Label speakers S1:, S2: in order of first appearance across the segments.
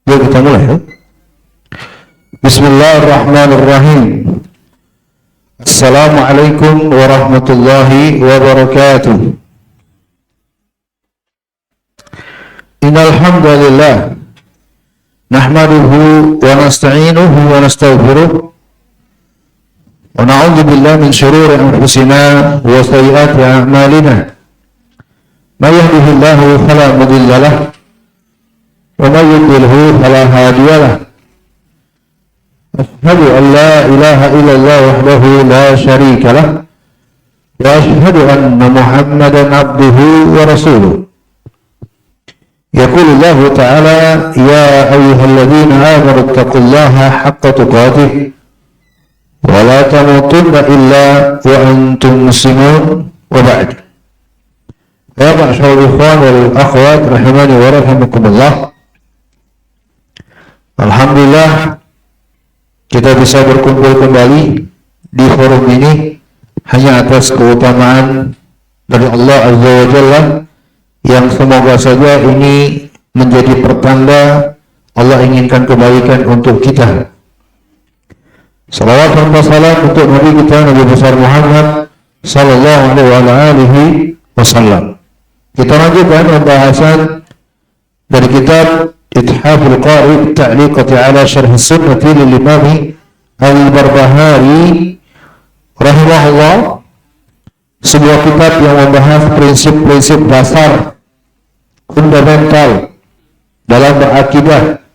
S1: Yuk kita mulai ya. Bismillahirrahmanirrahim. Assalamualaikum warahmatullahi wabarakatuh. Innal hamdalillah nahmaduhu wa nasta'inuhu wa nastaghfiruh wa na'udzu billahi min shururi anfusina wa sayyiati a'malina. May yahdihillahu fala mudilla lahu wa may yudlilhu fala hadiya lahu. Asyhadu an la ilaha illallah wahdahu la syarika lahu wa asyhadu anna Muhammadan abduhu wa rasuluh. Yaqulu Allah ta'ala ya ayyuhalladzina amanu taqullaha haqqa tuqatih wa la tamutunna illa wa antum muslimun wa ba'd. Ya ma'asyiral ikhwan wal akhwat rahimani wa rahimakumullah. Alhamdulillah kita bisa berkumpul kembali di forum ini hanya atas keutamaan dari Allah Azza wa Jalla yang semoga saja ini menjadi pertanda Allah inginkan kebaikan untuk kita. Salawat dan salam untuk Nabi kita Nabi besar Muhammad sallallahu alaihi wasallam. Kita lanjutkan pembahasan dari kitab Ithaful Qari Ta'liqati ala Syarh Sunnati lil Imam Al-Barbahari rahimahullah, sebuah kitab yang membahas prinsip-prinsip dasar fundamental dalam berakidah,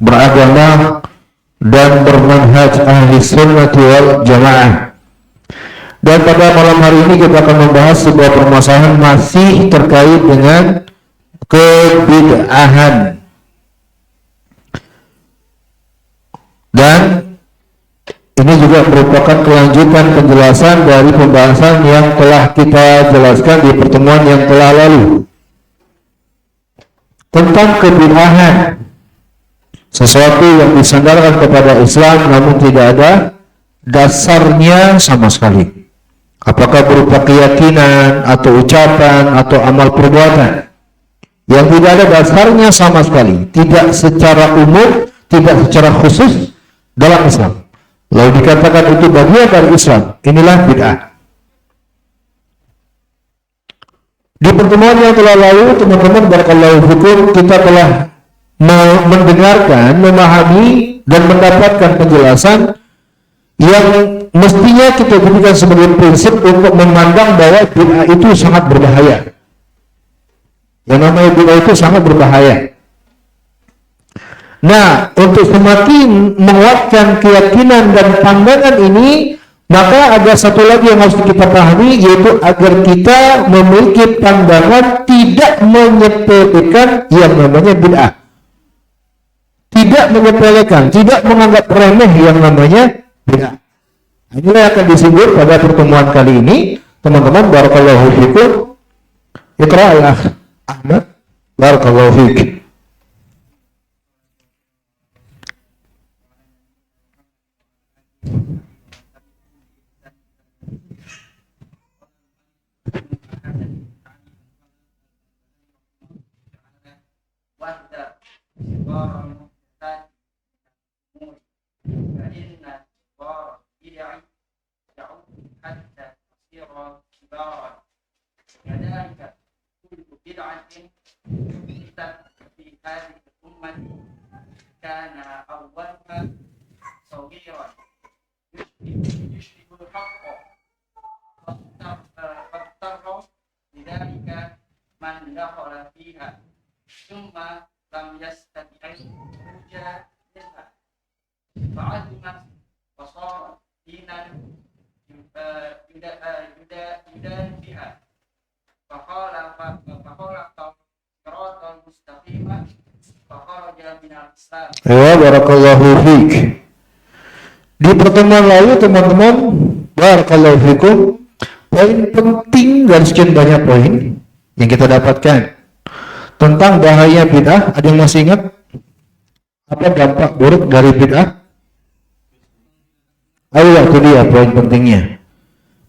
S1: beragama dan bermanhaj ahli sunnati wal jamaah. Dan pada malam hari ini kita akan membahas sebuah permasalahan masih terkait dengan kebid'ahan. Dan ini juga merupakan kelanjutan penjelasan dari pembahasan yang telah kita jelaskan di pertemuan yang telah lalu tentang kebid'ahan, sesuatu yang disandarkan kepada Islam namun tidak ada dasarnya sama sekali, apakah berupa keyakinan atau ucapan atau amal perbuatan yang tidak ada dasarnya sama sekali, tidak secara umum, tidak secara khusus dalam Islam, lalu dikatakan itu bagian dari Islam. Inilah bid'ah. Di pertemuan yang telah lalu, teman-teman barakallahu fikum, kita telah mendengarkan, memahami dan mendapatkan penjelasan yang mestinya kita jadikan sebagai prinsip untuk memandang bahwa bid'ah itu sangat berbahaya. Yang namanya bid'ah itu sangat berbahaya. Nah, untuk semakin menguatkan keyakinan dan pandangan ini, maka ada satu lagi yang harus kita pahami, yaitu agar kita memiliki pandangan tidak menyepelekan yang namanya bid'ah. Tidak menyepelekan, tidak menganggap remeh yang namanya bid'ah. Inilah yang akan disinggung pada pertemuan kali ini, teman-teman. Barakallahu fikum. Iqra al-akh Ahmad. Barakallahu fikum. Ya, barakallahu fiik. Di pertemuan lalu, teman-teman, barakallahu fikum, poin penting dari sekian banyak poin yang kita dapatkan tentang bahaya bid'ah. Ada yang masih ingat apa dampak buruk dari bid'ah? Ayo, itu dia poin pentingnya.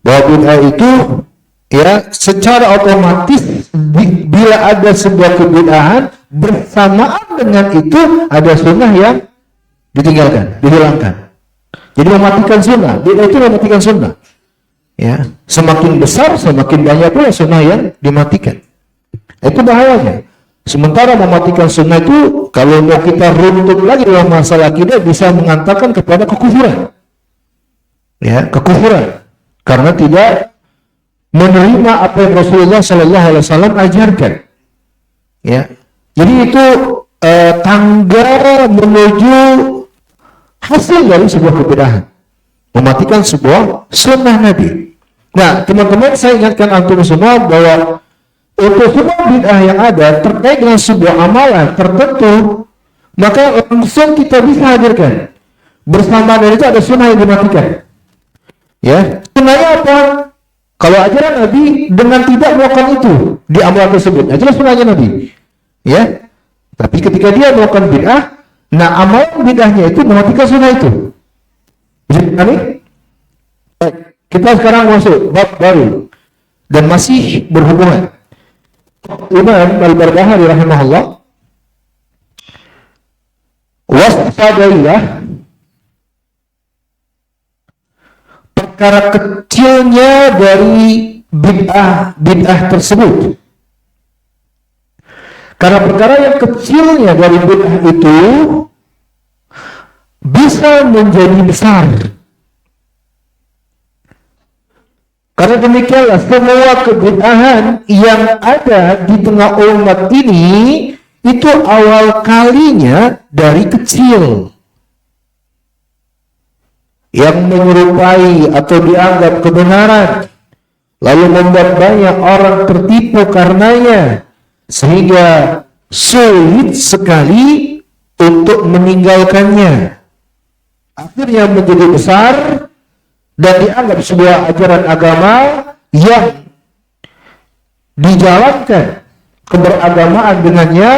S1: Bahwa bid'ah itu ya secara otomatis bila ada sebuah kebid'ahan bersamaan dengan itu ada sunnah yang ditinggalkan, dihilangkan. Jadi mematikan sunnah, bid'ah itu mematikan sunnah. Ya, semakin besar, semakin banyak pula sunnah yang dimatikan. Itu bahayanya. Sementara mematikan sunnah itu, kalau mau kita runtut lagi dalam masalah akidah, bisa mengantarkan kepada kekufuran. Ya, kekufuran. Karena tidak menerima apa yang Rasulullah SAW ajarkan. Ya, jadi itu tangga menuju hasil dari sebuah kebidahan, mematikan sebuah sunnah Nabi. Nah, teman-teman, saya ingatkan antum semua bahwa untuk semua bid'ah yang ada terkait dengan sebuah amalan tertentu, maka langsung kita bisa hadirkan. Bersama dengan itu ada sunnah yang dimatikan. Ya, sunnahnya apa? Kalau ajaran Nabi dengan tidak melakukan itu di amalan tersebut, jelas sunnahnya Nabi. Ya, tapi ketika dia melakukan bid'ah, nah amalan bid'ahnya itu mematikan sunnah itu. Jadi, kita sekarang masuk bab baru dan masih berhubungan. Imam Al-Barbahari rahimahullah waspadailah perkara kecilnya dari bid'ah tersebut. Karena perkara yang kecilnya dari bid'ah itu bisa menjadi besar. Karena demikianlah semua kebid'ahan yang ada di tengah umat ini itu awal kalinya dari kecil. Yang menyerupai atau dianggap kebenaran, lalu membuat banyak orang tertipu karenanya, sehingga sulit sekali untuk meninggalkannya. Akhirnya menjadi besar dan dianggap sebuah ajaran agama yang dijalankan keberagamaan dengannya,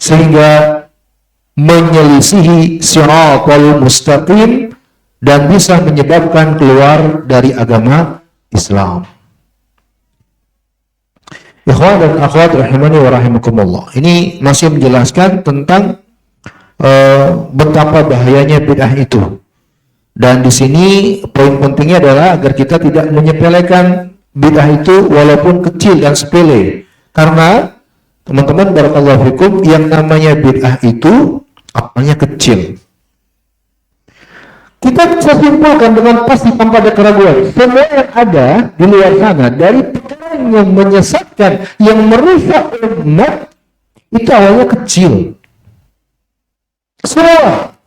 S1: sehingga menyelisihi shiratal mustaqim dan bisa menyebabkan keluar dari agama Islam. Ikhwan dan akhwat rahimani wa rahimakumullah. Ini masih menjelaskan tentang betapa bahayanya bid'ah itu. Dan di sini poin pentingnya adalah agar kita tidak menyepelekan bid'ah itu walaupun kecil dan sepele. Karena teman-teman barakallahu fikum, yang namanya bid'ah itu apalnya kecil. Kita bisa simpulkan dengan pasti tanpa ada keraguan, semua yang ada di luar sana dari perkara yang menyesatkan, yang merusak umat, itu awalnya kecil. Semua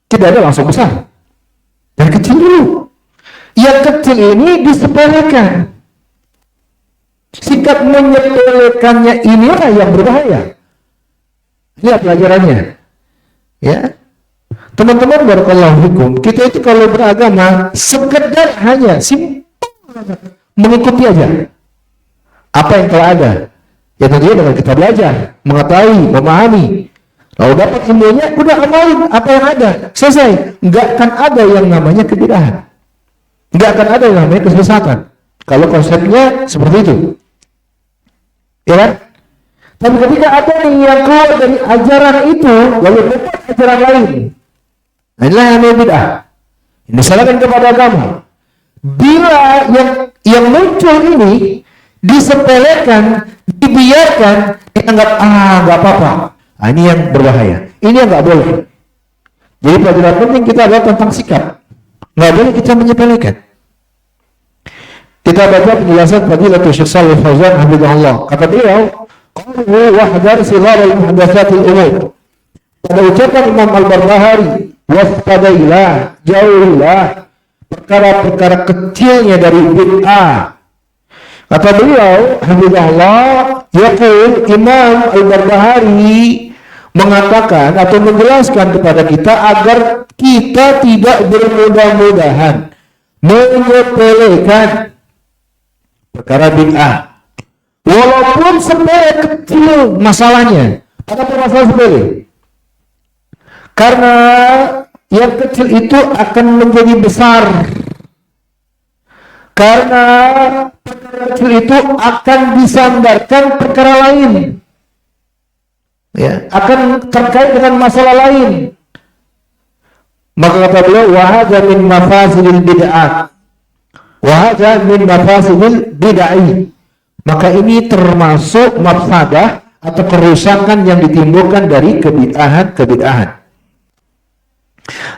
S1: tidak ada langsung besar. Dari kecil dulu. Yang kecil ini disepelekan. Sikap menyepelekannya inilah yang berbahaya. Lihat pelajarannya. Ya. Teman-teman barakallahu fikum, kita itu kalau beragama sekedar hanya simpel mengikuti aja apa yang telah ada. Ya tentunya dengan kita belajar, mengetahui, memahami, lalu dapat ilmunya, udah amalin apa yang ada, selesai. Nggak akan ada yang namanya kebid'ahan, nggak akan ada yang namanya kesesatan kalau konsepnya seperti itu, ya kan? Tapi ketika ada yang keluar dari ajaran itu lalu dapat ajaran lain, nah inilah yang namanya bid'ah, ini disalahkan kepada agama. Bila yang muncul ini disepelekan, dibiarkan, dianggap nggak apa-apa. Nah, ini yang berbahaya. Ini yang nggak boleh. Jadi pelajaran penting kita adalah tentang sikap. Nggak boleh kita menyepelekan. Kita baca penjelasan Fadilatul Syekh Shalih Fauzan hafizahullah. Kata beliau, "Qulu wahdar sighar al-muhdatsatil umur." Pada ucapan Imam Al-Barbahari, waspadailah, jauhilah perkara-perkara kecilnya dari bid'ah. Kata beliau, hafizahullah, yaqul Imam Al-Barbahari mengatakan atau menjelaskan kepada kita agar kita tidak bermudah-mudahan menyepelekan perkara bid'ah. Walaupun sepele kecil masalahnya, apa masalah sepele? Karena yang kecil itu akan menjadi besar. Karena perkara kecil itu akan disandarkan perkara lain. ya, akan terkait dengan masalah lain. Maka kata beliau, wa hadza min mafasidil bid'ah. Wa hadza min mafasidil bid'ah. Maka ini termasuk mafsadah atau kerusakan yang ditimbulkan dari kebid'ahan.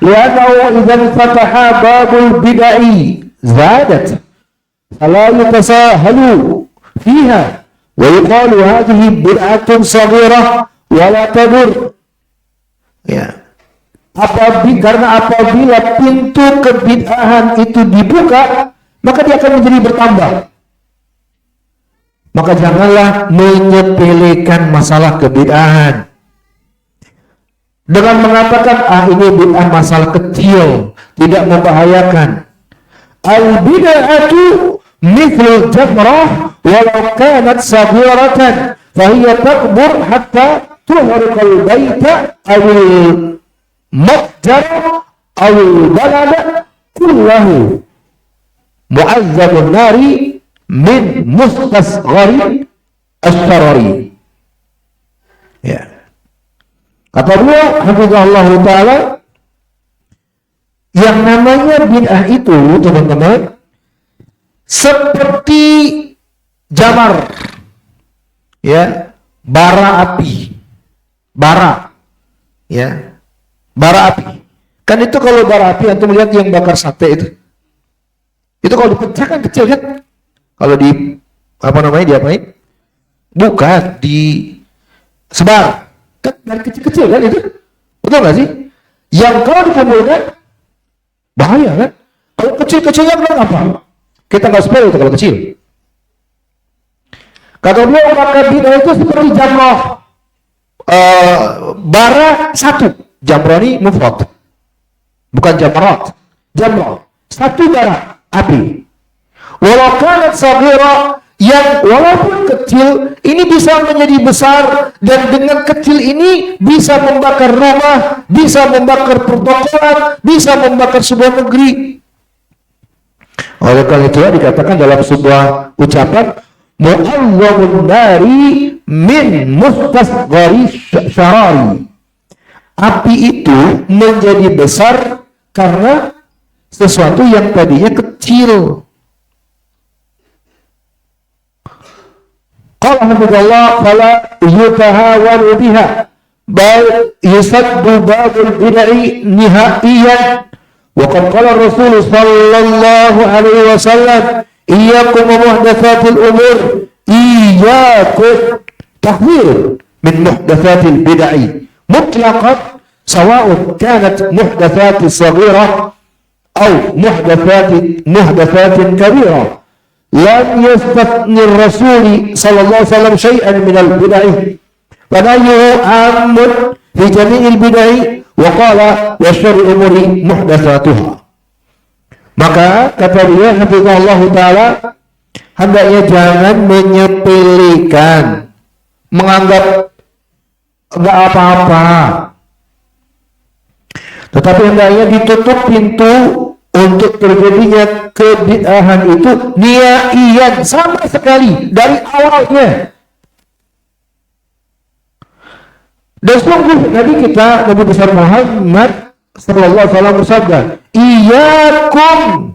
S1: Li'annahu idzan fataha babul bid'ah zadat fala yatasahalu fiha wa yuqalu hadhihi bid'atun saghirah wa la tadur. Ya. Karena apabila pintu kebid'ahan itu dibuka, maka dia akan menjadi bertambah. Maka janganlah menyepelekan masalah kebid'ahan dengan mengatakan ini bid'ah masalah kecil, tidak membahayakan. Al-bid'atu mithlul jamrah walau kanat saghiratan fa hiya takbur hatta tuhriqal baita awil maqdara awil balada kullahu mu'azzabun nari min mustasghari asy-syarari. Ya. Kata beliau, hafizahullah ta'ala, yang namanya bid'ah itu, teman-teman, seperti jamar, ya, bara api, ya, bara api. Kan itu kalau bara api, antum lihat yang bakar sate itu kalau dipecah kan kecil kan? Kalau diapain? Bukan, disebar. Kan dari kecil-kecil kan itu, betul nggak sih? Yang kalau dikumpulkan bahaya kan? Kalau kecil-kecilnya bilang apa? Kita nggak sepele itu kalau kecil. Kata beliau, maka bid'ah itu seperti jamroh, bara satu. Jamroh ini mufrad, bukan jamrot. Jamroh satu bara api. Walau kanat saghira, yang walaupun kecil ini bisa menjadi besar, dan dengan kecil ini bisa membakar rumah, bisa membakar pertokoan, bisa membakar sebuah negeri. Oleh karena itu dikatakan dalam sebuah ucapan, mu'awwamun nari min mustasghari syarari. Api itu menjadi besar karena sesuatu yang tadinya kecil. Qala hafizallah fala yutahawanu biha bal yusaddu babul bid'i nihaiyan. Wa qad qala Rasul sallallahu alaihi wasallam iyyakum wa muhdatsatil umur, iyyakum tahwir min muhdatsatil bid'i mutlaqan sawa'un kanat muhdatsatis saghirah aw muhdatsatin kabirah. Lam yastatni Rasul sallallahu alaihi wasallam syai'an min al-bid'ah. Fanayyuhu amun fi jami'il bid'ah wa qala wa syar'u umuri muhdatsatuha. Maka kata dia hafizahullah taala, hendaknya jangan menyepelekan, menganggap enggak apa-apa. Tetapi hendaknya ditutup pintu untuk terjadinya kebid'ahan itu nihaiyan, sama sekali dari awalnya. Dan sungguh Nabi besar Muhammad sallallahu alaihi wasallam bersabda, iyyakum,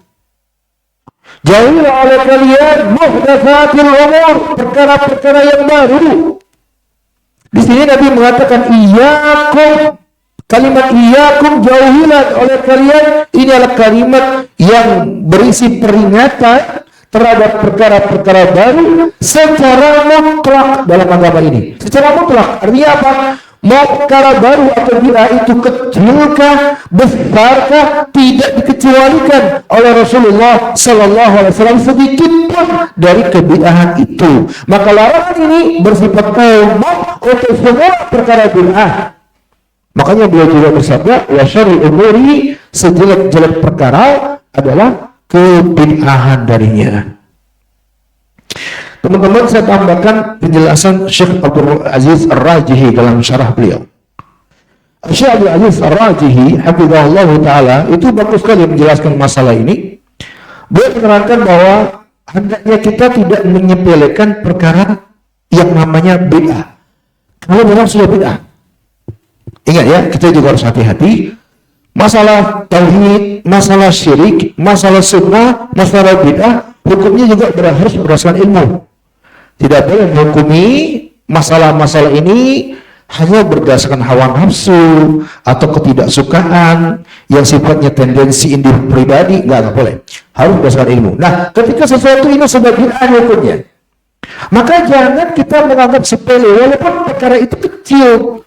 S1: jauhilah oleh kalian muhdatsatil umur, perkara-perkara yang baru. Di sini Nabi mengatakan iyyakum. Kalimat iyyakum, jauhilah oleh kalian, ini adalah kalimat yang berisi peringatan terhadap perkara-perkara baru secara mutlak dalam agama ini. Secara mutlak artinya apa? Mau perkara baru atau bid'ah itu kecilkah, besarkah, tidak dikecualikan oleh Rasulullah sallallahu alaihi wasallam sedikit pun dari kebid'ahan itu. Maka larangan ini bersifat umum untuk semua perkara bid'ah. Makanya beliau juga bersabda, wa syar'u umuri, sejelek-jelek perkara adalah kebid'ahan darinya. Teman-teman, saya tambahkan penjelasan Syekh Abdul Aziz Ar-Rajihi dalam syarah beliau. Syekh Abdul Aziz Ar-Rajihi hafizahullah taala itu bagus sekali menjelaskan masalah ini. Beliau menerangkan bahwa hendaknya kita tidak menyepelekan perkara yang namanya bid'ah. kalau memang sudah bid'ah. Ingat ya, kita juga harus hati-hati. Masalah tauhid, masalah syirik, masalah sunnah, masalah bid'ah, hukumnya juga harus berdasarkan ilmu. Tidak boleh menghukumi masalah-masalah ini hanya berdasarkan hawa nafsu atau ketidaksukaan yang sifatnya tendensi individu pribadi, nggak boleh. Harus berdasarkan ilmu. Nah, ketika sesuatu ini sudah bid'ah hukumnya, maka jangan kita menganggap sepele walaupun perkara itu kecil.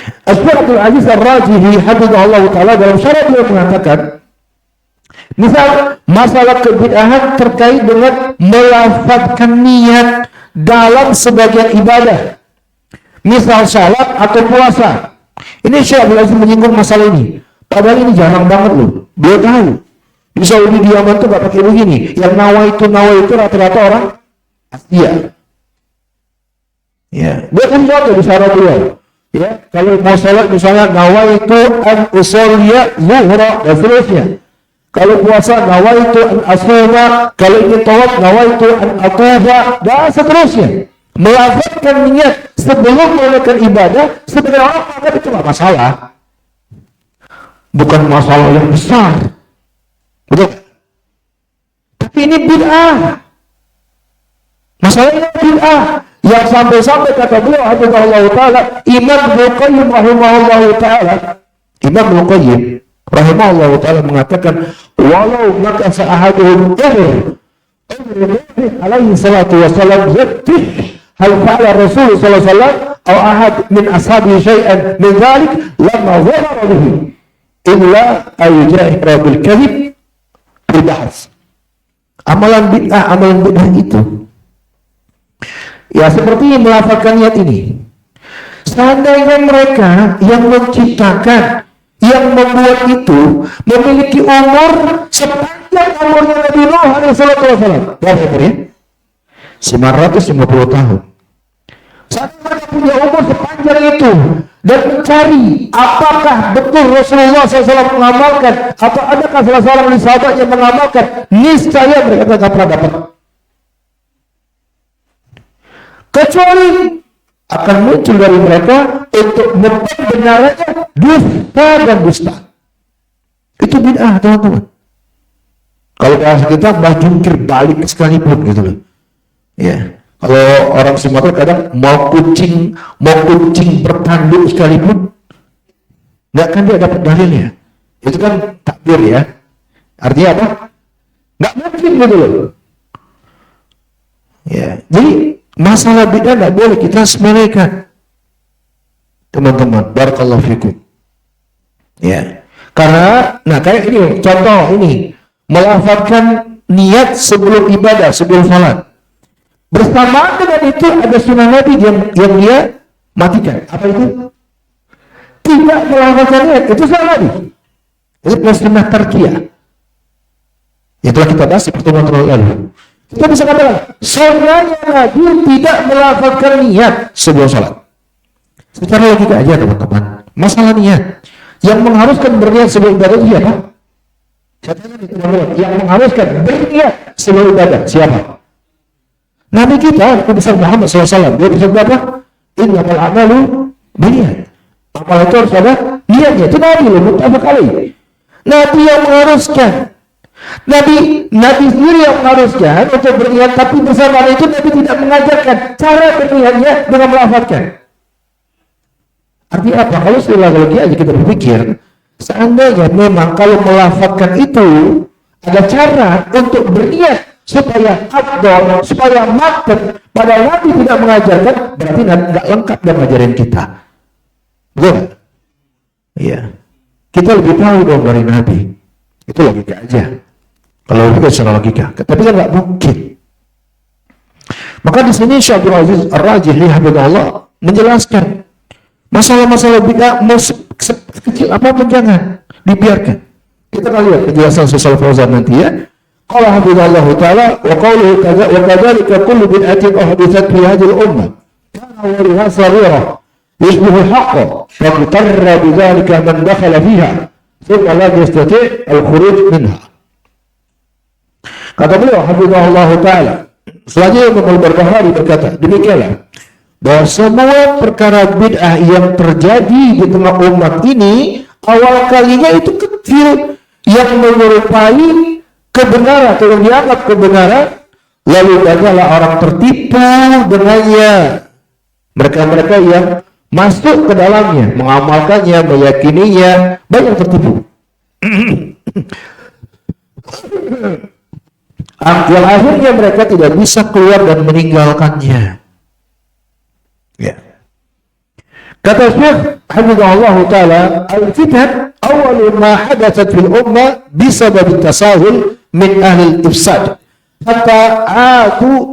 S1: Asy-Syaikh Abdul Aziz Ar-Rajihi hafizahullah taala dalam syarah beliau mengatakan, misal masalah kebid'ahan terkait dengan melafadzkan niat dalam sebagian ibadah, misal salat atau puasa. Ini Syekh Abdul Aziz menyinggung masalah ini. Padahal ini jarang banget loh. Dia tahu di Saudi di Yaman tuh gak pakai begini. Yang nawa itu rata-rata orang Asia. Ya, dia kan contoh di syarah beliau. Ya, kalau mau salat misalnya nawaitu an usolliya zuhra dan seterusnya. Kalau puasa nawaitu an asuma, kalau ini tawaf nawaitu an atufa dan seterusnya. Melafazkan niat sebelum melakukan ibadah sebenarnya orang menganggap itu tidak masalah. Bukan masalah yang besar. Betul? Tapi ini bid'ah. Masalahnya bid'ah. Yang sampai-sampai kata beliau hafizahullah taala, Imam Ibnu Qayyim rahimahullah taala, Imam Ibnu Qayyim rahimahullah taala mengatakan, walau maka sa'ahaduhum alaihi salatu wassalam yaktih hal fa'ala Rasul sallallahu alaihi wasallam atau ahad min ashabi syai'an min dzalik lama dhahara bihi illa ayujahira bil kadhib bil bahs. Amalan bid'ah itu ya seperti melafazkan niat ini. Seandainya mereka yang menciptakan, yang membuat itu memiliki umur sepanjang umurnya Nabi Nuh alaihi salatu wasallam. Berapa umurnya? 950 tahun. Saat mereka punya umur sepanjang itu dan mencari apakah betul Rasulullah SAW mengamalkan atau adakah salah seorang dari sahabat yang mengamalkan, niscaya mereka tidak pernah dapat. Kecuali akan muncul dari mereka untuk membenarkannya dusta dan dusta. Itu bid'ah, teman-teman. Kalau bahasa kita mbah jungkir balik sekalipun gitu loh. Ya, kalau orang Sumatera kadang mau kucing bertanduk sekalipun, nggak kan dia dapat dalilnya. Itu kan takbir ya. Artinya apa? Nggak mungkin gitu loh. Ya, jadi masalah bid'ah nggak boleh kita sepelekan, teman-teman. Barakallahu fikum. Ya, karena kayak ini contoh ini melafazkan niat sebelum ibadah, sebelum salat. Bersamaan dengan itu ada sunnah Nabi yang dia matikan. Apa itu? Tidak melafazkan niat, itu sunnah Nabi. Itu sunnah tarkiyah. Yang telah kita bahas di pertemuan lalu. Kita bisa katakan, sunnahnya Nabi tidak melafazkan niat sebelum salat. Secara logika aja teman-teman. Masalah niat. Yang mengharuskan berniat sebelum ibadah itu siapa? Yang mengharuskan berniat sebelum ibadah siapa? Nabi kita, Nabi besar Muhammad SAW. Dia bersabda apa? Innamal a'malu binniyat. Amal itu harus ada niatnya. Itu Nabi loh, muttafaq alaih. Nabi yang mengharuskan. Nabi sendiri yang mengharuskan untuk berniat, tapi bersama itu Nabi tidak mengajarkan cara berniatnya dengan melafazkan. Artinya apa? Kalau setelah lagi aja kita berpikir, seandainya memang kalau melafazkan itu ada cara untuk berniat supaya afdal, supaya matang, padahal Nabi tidak mengajarkan, berarti nggak lengkap dan ngajarin kita. Betul? Iya. Kita lebih tahu dong dari Nabi. Itu logika aja. Kalau logika secara logika, tapi kan nggak mungkin. Maka di sini Syekh Abdul Aziz Ar-Rajihi hafizahullah menjelaskan masalah-masalah bid'ah sekecil apapun jangan dibiarkan. Kita akan lihat penjelasan Syaikh Fauzan nanti ya. Qala hafizahullah taala wa qawluhu kadza wa kadzalika kullu bid'atin uhdithat fi hadhihi al-ummah kana wariha sarira yashbihu al-haqq fa tarra bidzalika man dakhala fiha thumma la yastati' al-khuruj minha. Kata beliau hafizahullah taala, selanjutnya Imam Al-Barbahari berkata, demikianlah bahwa semua perkara bid'ah yang terjadi di tengah umat ini awal kalinya itu kecil yang menyerupai kebenaran atau yang dianggap kebenaran, lalu banyaklah orang tertipu dengannya. Mereka-mereka yang masuk ke dalamnya, mengamalkannya, meyakininya, banyak tertipu. Yang akhirnya mereka tidak bisa keluar dan meninggalkannya. Ya. Kata Syekh Hafizahullah Ta'ala, al-fitan awal ma hadathat fil ummah bisabab tasahul min ahli al-ifsad hatta asu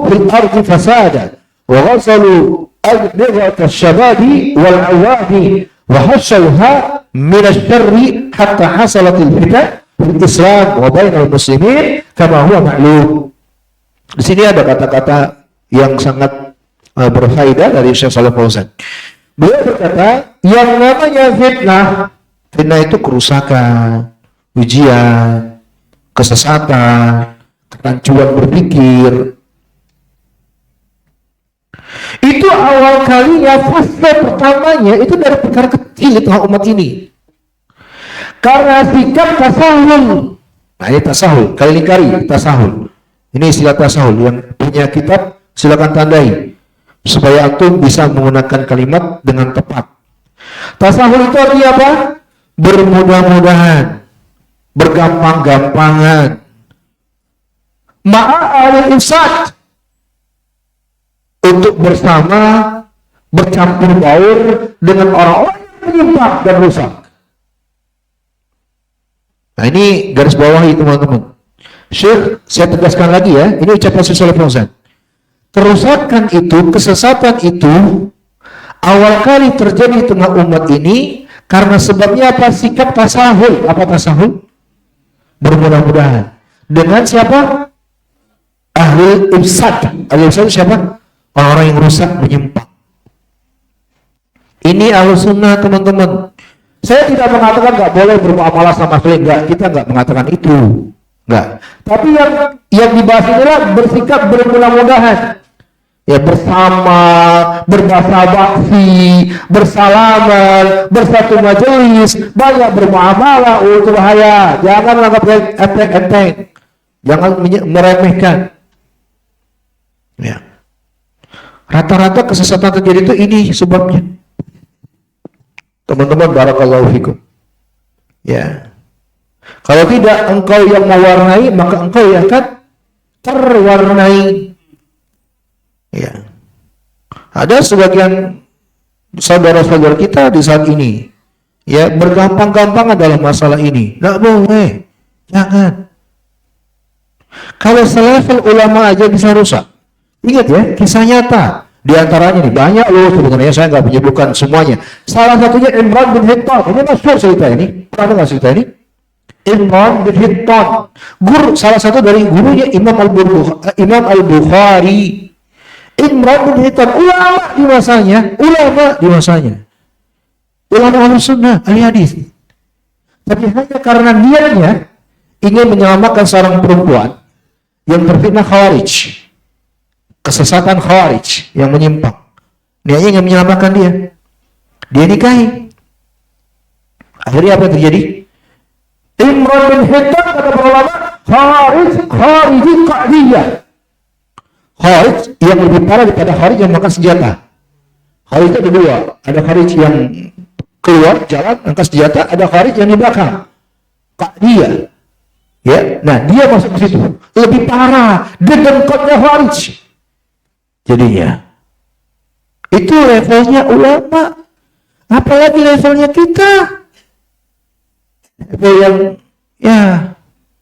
S1: fil ardi fasada wa ghasalu adbighat asy-syababi wal awadi wa hasyauha min asy-syarri hatta hasalat al-fitan fil Islam wa bainal muslimin kama huwa ma'lum. Di sini ada kata-kata yang sangat berfaedah dari Syekh Shalih Fauzan. Beliau berkata, yang namanya fitnah itu kerusakan, ujian, kesesatan, kerancuan berpikir. Itu awal kalinya, fase pertamanya itu dari perkara kecil di tengah umat ini. Karena sikap tasahul. Nah ini tasahul, kali-kali tasahul. Ini istilah tasahul, yang punya kitab silakan tandai supaya antum bisa menggunakan kalimat dengan tepat. Tasahul itu artinya apa? Bermudah-mudahan, bergampang-gampangan. Ma'al ifsad, untuk bersama, bercampur baur dengan orang-orang yang menyimpang dan rusak. Nah ini garis bawahi teman-teman. Syekh, saya tegaskan lagi ya, ini ucapan Syekh Shalih Fauzan. Kerusakan itu, kesesatan itu awal kali terjadi di tengah umat ini karena sebabnya apa? Sikap tasahul. Apa tasahul? Bermudah-mudahan. Dengan siapa? Ahli ifsad. Ahli ifsad siapa? Orang-orang yang rusak, menyimpang. Ini ahlu sunnah teman-teman. Saya tidak mengatakan nggak boleh bermuamalah sama sekali, enggak. Kita nggak mengatakan itu, enggak. Tapi yang dibahas inilah bersikap bermudah-mudahan. Ya bersama, berbahasa-basi, bersalaman, bersatu majelis, banyak bermuamalah, itu bahaya. Jangan menganggap enteng-enteng. Jangan meremehkan. Ya. Rata-rata kesesatan terjadi itu ini sebabnya. Teman-teman, barakallahu fikum. Ya. Kalau tidak engkau yang mewarnai, maka engkau yang akan terwarnai. Ya. Ada sebagian saudara-saudara kita di saat ini, ya, bergampang-gampangan dalam masalah ini. Tidak boleh. Jangan. Kalau selevel ulama aja bisa rusak. Ingat ya, kisah nyata. Di antaranya nih, banyak loh sebenarnya, saya nggak menyebutkan semuanya. Salah satunya Imran bin Hittan. Ini masyhur cerita ini. Pernah nggak cerita ini? Imran bin Hittan. Salah satu dari gurunya Imam Al-Bukhari. Imran bin Hittan, ulama di masanya, ulama Ahlussunnah, ahli hadis. Tapi hanya karena niatnya ingin menyelamatkan seorang perempuan yang terfitnah Khawarij, kesesatan Khawarij yang menyimpang. Niatnya ingin menyelamatkan dia nikahi. Akhirnya apa yang terjadi? Imran bin Hittan kata para ulama, Khawarij Qa'diyah. Khawarij yang lebih parah daripada Khawarij yang makan senjata. Khawarij itu ada dua. Ada Khawarij yang keluar jalan angkat senjata, ada Khawarij yang di belakang. Qa'diyah. Ya, nah dia masuk ke situ. Lebih parah dengkotnya Khawarij. Jadinya itu levelnya ulama. Apalagi levelnya kita. Level yang ya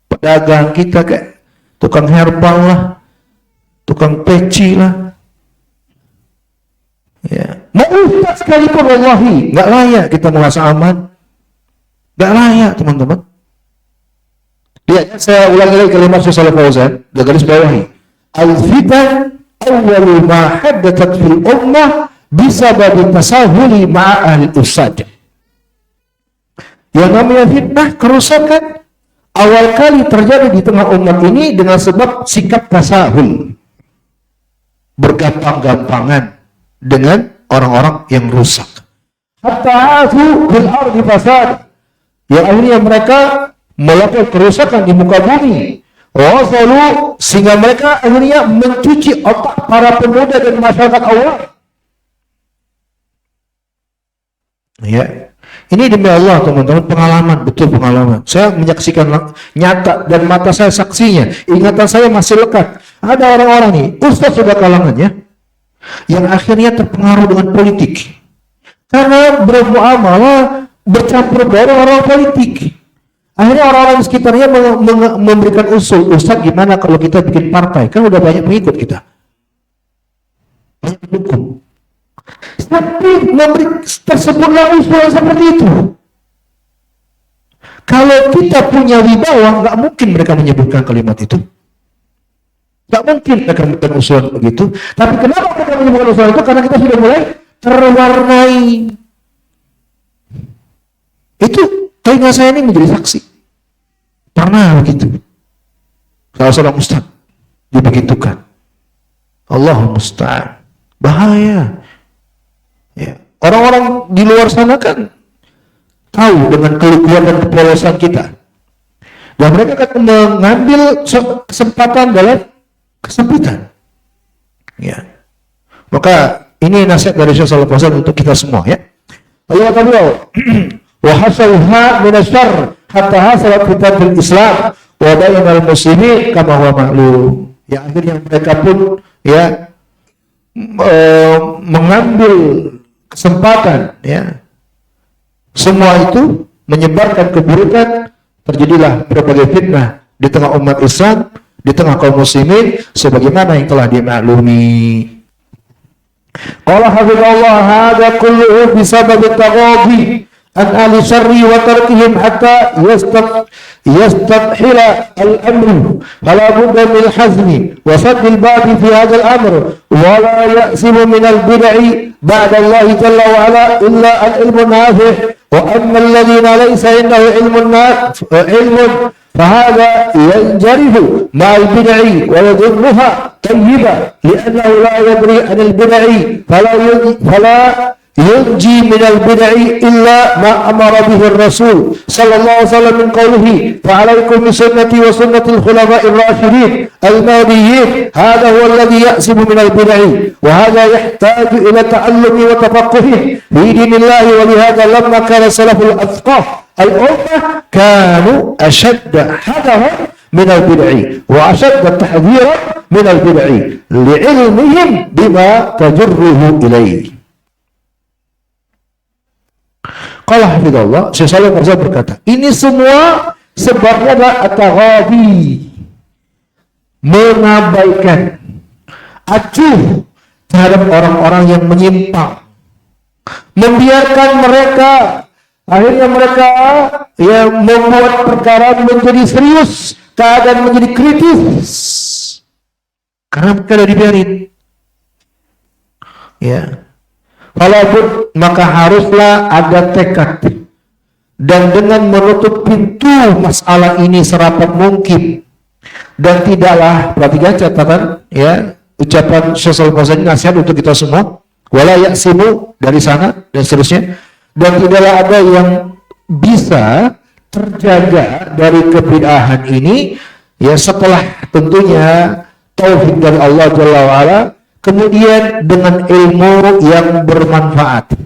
S1: pedagang kita kayak tukang herbal lah, tukang peci lah, ya. Mau ustaz sekalipun wallahi nggak layak kita merasa aman, nggak layak teman-teman. Ya, saya ulangi lagi kalimat Syekh Shalih Fauzan, garis bawahi. Al-fitan awwalu ma haddathat fil ummah bisabab tasahuli ma'a al-ifsad. Yang namanya fitnah, kerusakan, awal kali terjadi di tengah umat ini dengan sebab sikap tasahul. bergampang-gampangan dengan orang-orang yang rusak. Hatta asu bil ardi fasad. Yang akhirnya mereka melakukan kerusakan di muka bumi. Wasalu, sehingga mereka akhirnya mencuci otak para pemuda dan masyarakat awam. Ya. Ini demi Allah teman-teman, pengalaman, betul pengalaman. Saya menyaksikan nyata dan mata saya saksinya. Ingatan saya masih lekat. Ada orang-orang nih, ustaz sudah kalangannya, yang akhirnya terpengaruh dengan politik. Karena bermuamalah bercampur baur orang politik. Akhirnya orang-orang di sekitarnya memberikan usul, ustaz gimana kalau kita bikin partai? Kan udah banyak pengikut kita. Banyak pendukung. Tapi tersebutlah usul seperti itu. Kalau kita punya wibawa, nggak mungkin mereka menyebutkan kalimat itu. Nggak mungkin mereka menyebutkan usul begitu. Tapi kenapa mereka menyebutkan usul itu? Karena kita sudah mulai terwarnai. Itu telinga saya ini menjadi saksi. Pernah begitu. Salah seorang ustaz dibegitukan. Allahumma musta'an. Bahaya. Ya. Orang-orang di luar sana kan tahu dengan kelikuan dan kepolosan kita, dan mereka akan mengambil kesempatan dalam kesempitan. Ya. Maka ini nasihat dari Syekh Shalih Fauzan untuk kita semua, ya. Allah kata beliau, wa hasalha min asyarr hatta hasalat fitnatul Islam wa bainal muslimin kama huwa ma'lum. Ya, akhirnya mereka pun ya mengambil kesempatan, ya, semua itu menyebarkan keburukan, terjadilah berbagai fitnah di tengah umat Islam, di tengah kaum muslimin, sebagaimana yang telah dimaklumi. Qala hafizallah hadza kulluhu bisabab at-taghadi an ahli syarri wa tarkihim hatta yastadhila al-amr fala budda min al-hazmi wa sadd al-bab fi hadha al-amr wa la ya'simu min al-bid'i ba'da Allah jalla wa ala illa al-ilm an-nafi' wa amma alladhina laysa indahu ilmun فهذا ينجرف مع البدع ويظنها طيبة لأنه لا يدري عن البدع فلا ينجي من البدع إلا ما أمر به الرسول صلى الله عليه وسلم من قوله فعليكم بسنتي وسنة الخلفاء الراشدين المهديين هذا هو الذي يأسم من البدع وهذا يحتاج إلى تعلم وتفقه في دين الله ولهذا لما كان السلف الأثقاف الأمة كانوا أشد حذرا من البدع وأشد تحذيرا من البدع لعلمهم بما تجره إليه. Qala hafizallah, Syekh Shalih Fauzan berkata, ini semua sebabnya adalah at-taghadi, mengabaikan, acuh terhadap orang-orang yang menyimpang, membiarkan mereka, akhirnya mereka yang membuat perkara menjadi serius, keadaan menjadi kritis, karena mereka sudah dibiarin. Ya. Walaupun maka haruslah ada tekad dan dengan menutup pintu masalah ini serapat mungkin, dan tidaklah, perhatikan catatan ya, ucapan Syekh Shalih Fauzan nasihat untuk kita semua, wala ya'simu dari sana dan seterusnya, dan tidaklah ada yang bisa terjaga dari kebid'ahan ini ya setelah tentunya tauhid dari Allah Jalla wa Ala, kemudian dengan ilmu yang bermanfaat,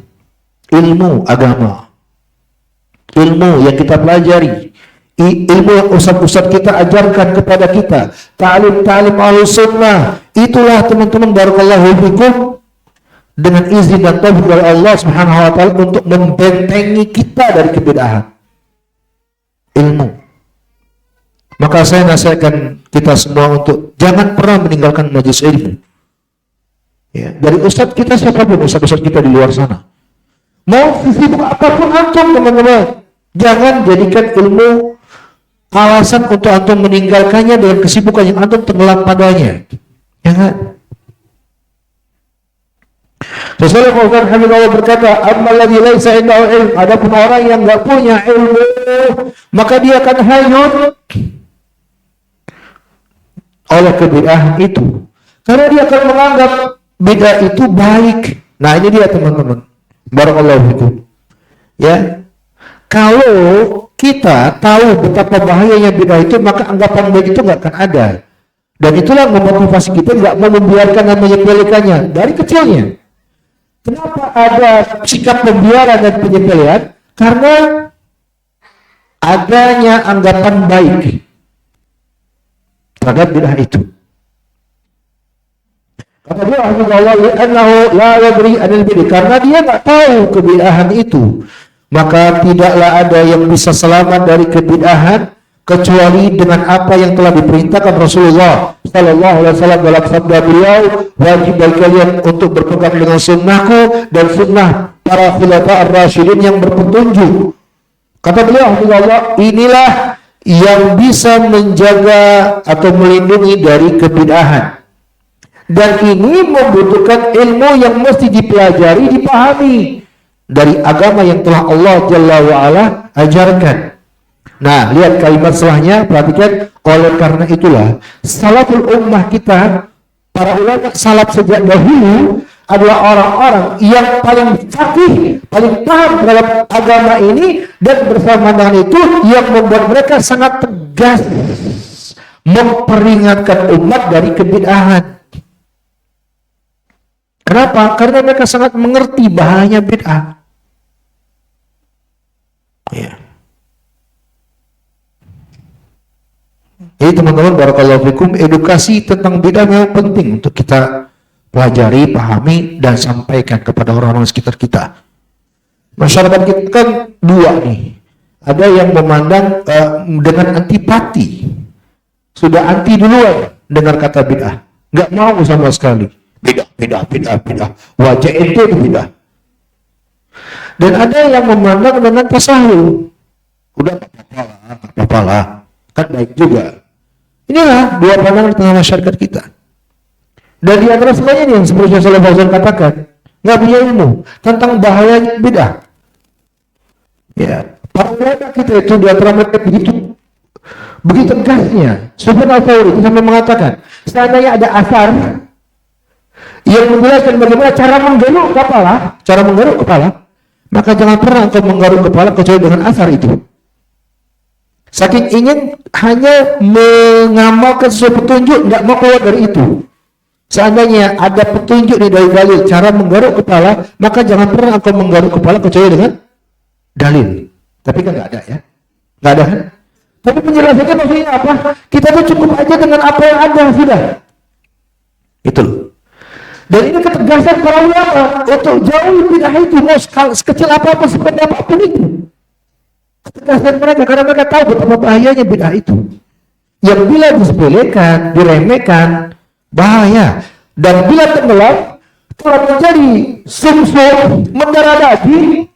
S1: ilmu agama, ilmu yang kita pelajari, ilmu yang ustaz-ustaz kita ajarkan kepada kita, ta'lim ahlus sunnah, itulah teman-teman barakallahu fikum, dengan izin dan taufik dari Allah Subhanahu wa taala untuk membentengi kita dari kebid'ahan. Ilmu. Maka saya nasihatkan kita semua untuk jangan pernah meninggalkan majelis ilmu. Ya, dari ustadz kita siapapun, ustadz kita di luar sana, mau sibuk apapun antum teman-teman, jangan jadikan ilmu alasan untuk antum meninggalkannya dengan kesibukan yang antum tenggelam padanya. Jangan. Rasulullah SAW berkata, "Ammal ladzi laisa indahu ilm," adapun orang yang enggak punya ilmu, maka dia akan hanyut oleh kebid'ahan itu. Karena dia akan menganggap bid'ah itu baik. Nah, ini dia teman-teman. Barakallahu fikum. Ya. Kalau kita tahu betapa bahayanya bid'ah itu, maka anggapan baik itu nggak akan ada. Dan itulah memotivasi kita tidak mau membiarkan dan menyepelekannya dari kecilnya. Kenapa ada sikap pembiaran dan penyepelean? Karena adanya anggapan baik terhadap bid'ah itu. Kata dia Allah annahu la yadri anil bid'ah, karena dia nggak tahu kebid'ahan itu, maka tidaklah ada yang bisa selamat dari kebid'ahan kecuali dengan apa yang telah diperintahkan Rasulullah sallallahu alaihi wasallam dalam sabda beliau, wajib bagi kalian untuk berpegang dengan sunnahku dan sunnah para khulafa ar-rasyidin yang berpetunjuk. Kata beliau Allah, inilah yang bisa menjaga atau melindungi dari kebid'ahan. Dan ini membutuhkan ilmu yang mesti dipelajari, dipahami dari agama yang telah Allah Jalla wa'ala ajarkan. Nah, lihat kalimat setelahnya, perhatikan. Oleh karena itulah salaful ummah kita, para ulama salaf sejak dahulu adalah orang-orang yang paling faqih, paling paham terhadap agama ini, dan bersama dengan itu yang membuat mereka sangat tegas memperingatkan umat dari kebid'ahan. Kenapa? Karena mereka sangat mengerti bahayanya bid'ah. Ya. Jadi teman-teman, barakallahu fikum, edukasi tentang bid'ah memang penting untuk kita pelajari, pahami, dan sampaikan kepada orang-orang sekitar kita. Masyarakat kita kan dua nih. Ada yang memandang dengan antipati. Sudah anti duluan dengar kata bid'ah. Nggak mau sama sekali. Bid'ah. Wajah ente itu bid'ah. Dan ada yang memandang dengan tasahul. Udah apa-apa lah. Kan baik juga. Inilah dua pandangan di tengah masyarakat kita. Dan di antara semuanya yang seperti Syekh Fauzan katakan, nggak punya ilmu tentang bahaya bid'ah. Ya, para ulama kita itu di antara mereka begitu tegasnya. Sufyan Ats-Tsauri sampai mengatakan, seandainya ada asar yang menjelaskan bagaimana cara menggaruk kepala, maka jangan pernah engkau menggaruk kepala kecuali dengan asar itu. Saking ingin hanya mengamalkan sesuatu petunjuk, nggak mau keluar dari itu. Seandainya ada petunjuk di dari dalil cara menggaruk kepala, maka jangan pernah engkau menggaruk kepala kecuali dengan dalil. Tapi kan nggak ada ya, nggak ada kan? Tapi penjelasannya maksudnya apa? Kita tuh cukup aja dengan apa yang ada sudah. Itu loh. Dan ini ketegasan para ulama untuk jauh bid'ah itu, mau sekecil apa seperti apapun itu. Ketegasan mereka karena mereka tahu betapa bahayanya bid'ah itu. Yang bila disepelekan, diremehkan, bahaya. Dan bila tenggelam, telah menjadi sumsum mendarah daging.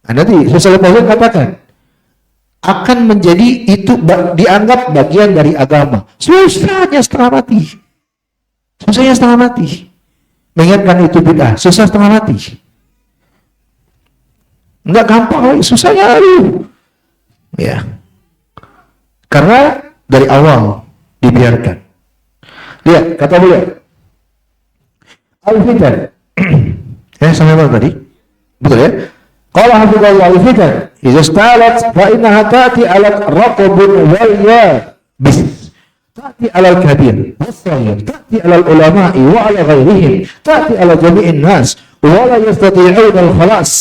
S1: Nah, nanti Syekh Fauzan katakan akan menjadi itu dianggap bagian dari agama. Susahnya setengah mati. Mengingatkan itu bid'ah, susah setengah mati. Enggak gampang, susahnya ya. Karena dari awal dibiarkan. Lihat kata beliau. Al-fitan. Sampai mana tadi? Betul ya? Qala hafizallahu al-fitan, idza stalat fa innaha ta'ti 'ala raqabun wal bis. تأتي على الكبير والصغير، تأتي على العلماء وعلى غيرهم، تأتي على جميع الناس ولا يستطيعون الخلاص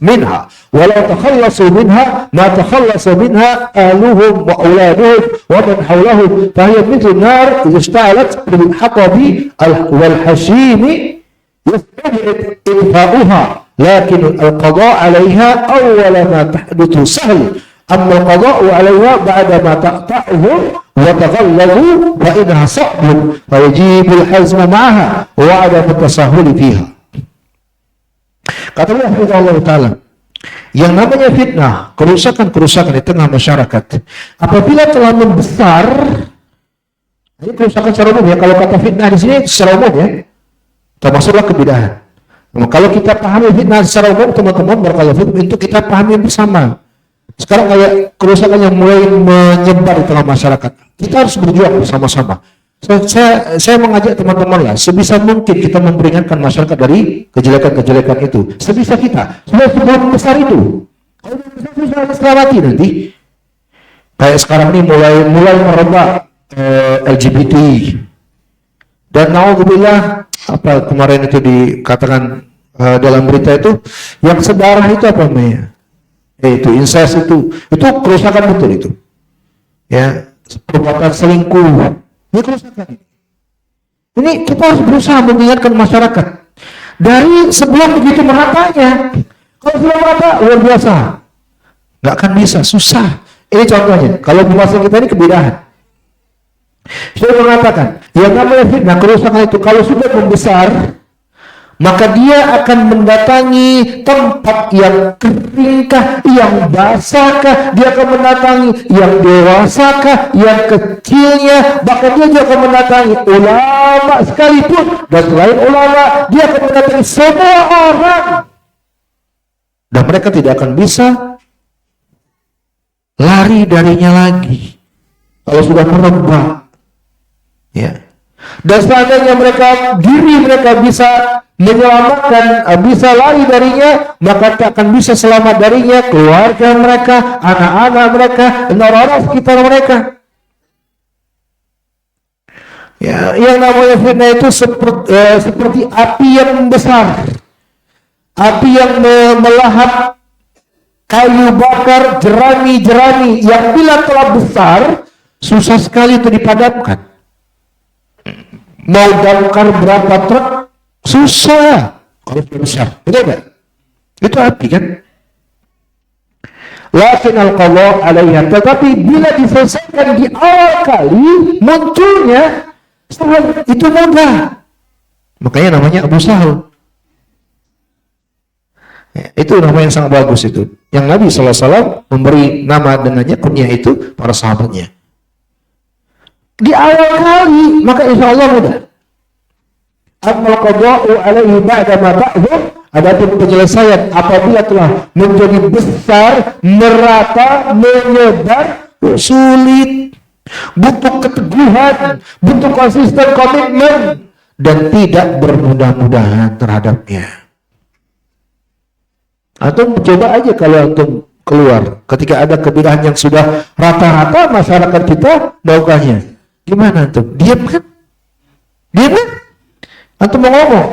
S1: منها ولا تخلصوا منها ما تخلص منها أهلهم وأولادهم ومن حولهم، فهي مثل النار إذا اشتعلت بالحطب والحشيم يستبعد إطفاؤها، لكن القضاء عليها أول ما تحدث سهل، أما القضاء عليها بعد ما تقطعهم وتغلظوا فإنها صعب فيجيب الحزم معها وعدم التساهل فيها. Kata Allah Ta'ala, yang namanya fitnah, kerusakan-kerusakan di tengah masyarakat, apabila telah membesar, ini kerusakan secara umum ya. Kalau kata fitnah di sini secara umum ya, termasuklah kebid'ahan. Kalau kita pahami fitnah secara umum, teman-teman, untuk kita pahami bersama. Sekarang kayak kerusakan yang mulai menyebar di tengah masyarakat, kita harus berjuang bersama-sama Saya mengajak teman-teman lah, sebisa mungkin kita memperingatkan masyarakat dari kejelekan-kejelekan itu. Sebisa kita. Sebelum besar itu. Kalau besar susah diselamatkan nanti. Kayak sekarang ini mulai merebak LGBT. Dan naudzubillah, apa kemarin itu dikatakan dalam berita itu, yang sedarah itu apa namanya? Itu incest itu kerusakan betul itu. Ya, perbuatan selingkuh. Ini kerusakan. Ini kita harus berusaha mengingatkan masyarakat dari sebelum begitu meratanya. Kalau sudah merata luar biasa, nggak akan bisa, susah. Ini contohnya. Kalau bahasa kita ini kebidahan. Saya mengatakan, yang namanya fitnah kerusakan itu kalau sudah membesar, maka dia akan mendatangi tempat yang keringkah, yang basahkah, dia akan mendatangi yang dewasakah, yang kecilnya, bahkan dia juga akan mendatangi ulama sekalipun, dan selain ulama, dia akan mendatangi semua orang. Dan mereka tidak akan bisa lari darinya lagi. Kalau sudah merebak. Ya. Dan seandainya mereka bisa menyelamatkan, bisa lari darinya, maka tak akan bisa selamat darinya keluarga mereka, anak-anak mereka, dan orang-orang sekitar mereka. Ya, yang namanya fitnah itu seperti api yang besar, api yang melahap kayu bakar jerami-jerami yang bila telah besar susah sekali itu dipadamkan. Mau damkar berapa truk susah kalau besar, betul nggak? Itu api kan? Lakin al-qadha 'alaiha, tetapi bila diselesaikan di awal kali munculnya itu mudah. Makanya namanya Abu Sahal. Ya, itu nama yang sangat bagus itu. Yang Nabi SAW memberi nama dengannya kunyah itu para sahabatnya. Di awal kali, maka insya Allah mudah. Amal qada'u alaihi ba'da ma ba'dhu, adapun penyelesaian apabila telah menjadi besar, merata, menyebar, sulit, butuh keteguhan, butuh konsisten komitmen, dan tidak bermudah-mudahan terhadapnya. Antum coba aja kalau antum keluar, ketika ada kebidahan yang sudah rata-rata masyarakat kita melakukannya. Gimana antum? Diam kan? Diam kan? Antum mau ngomong?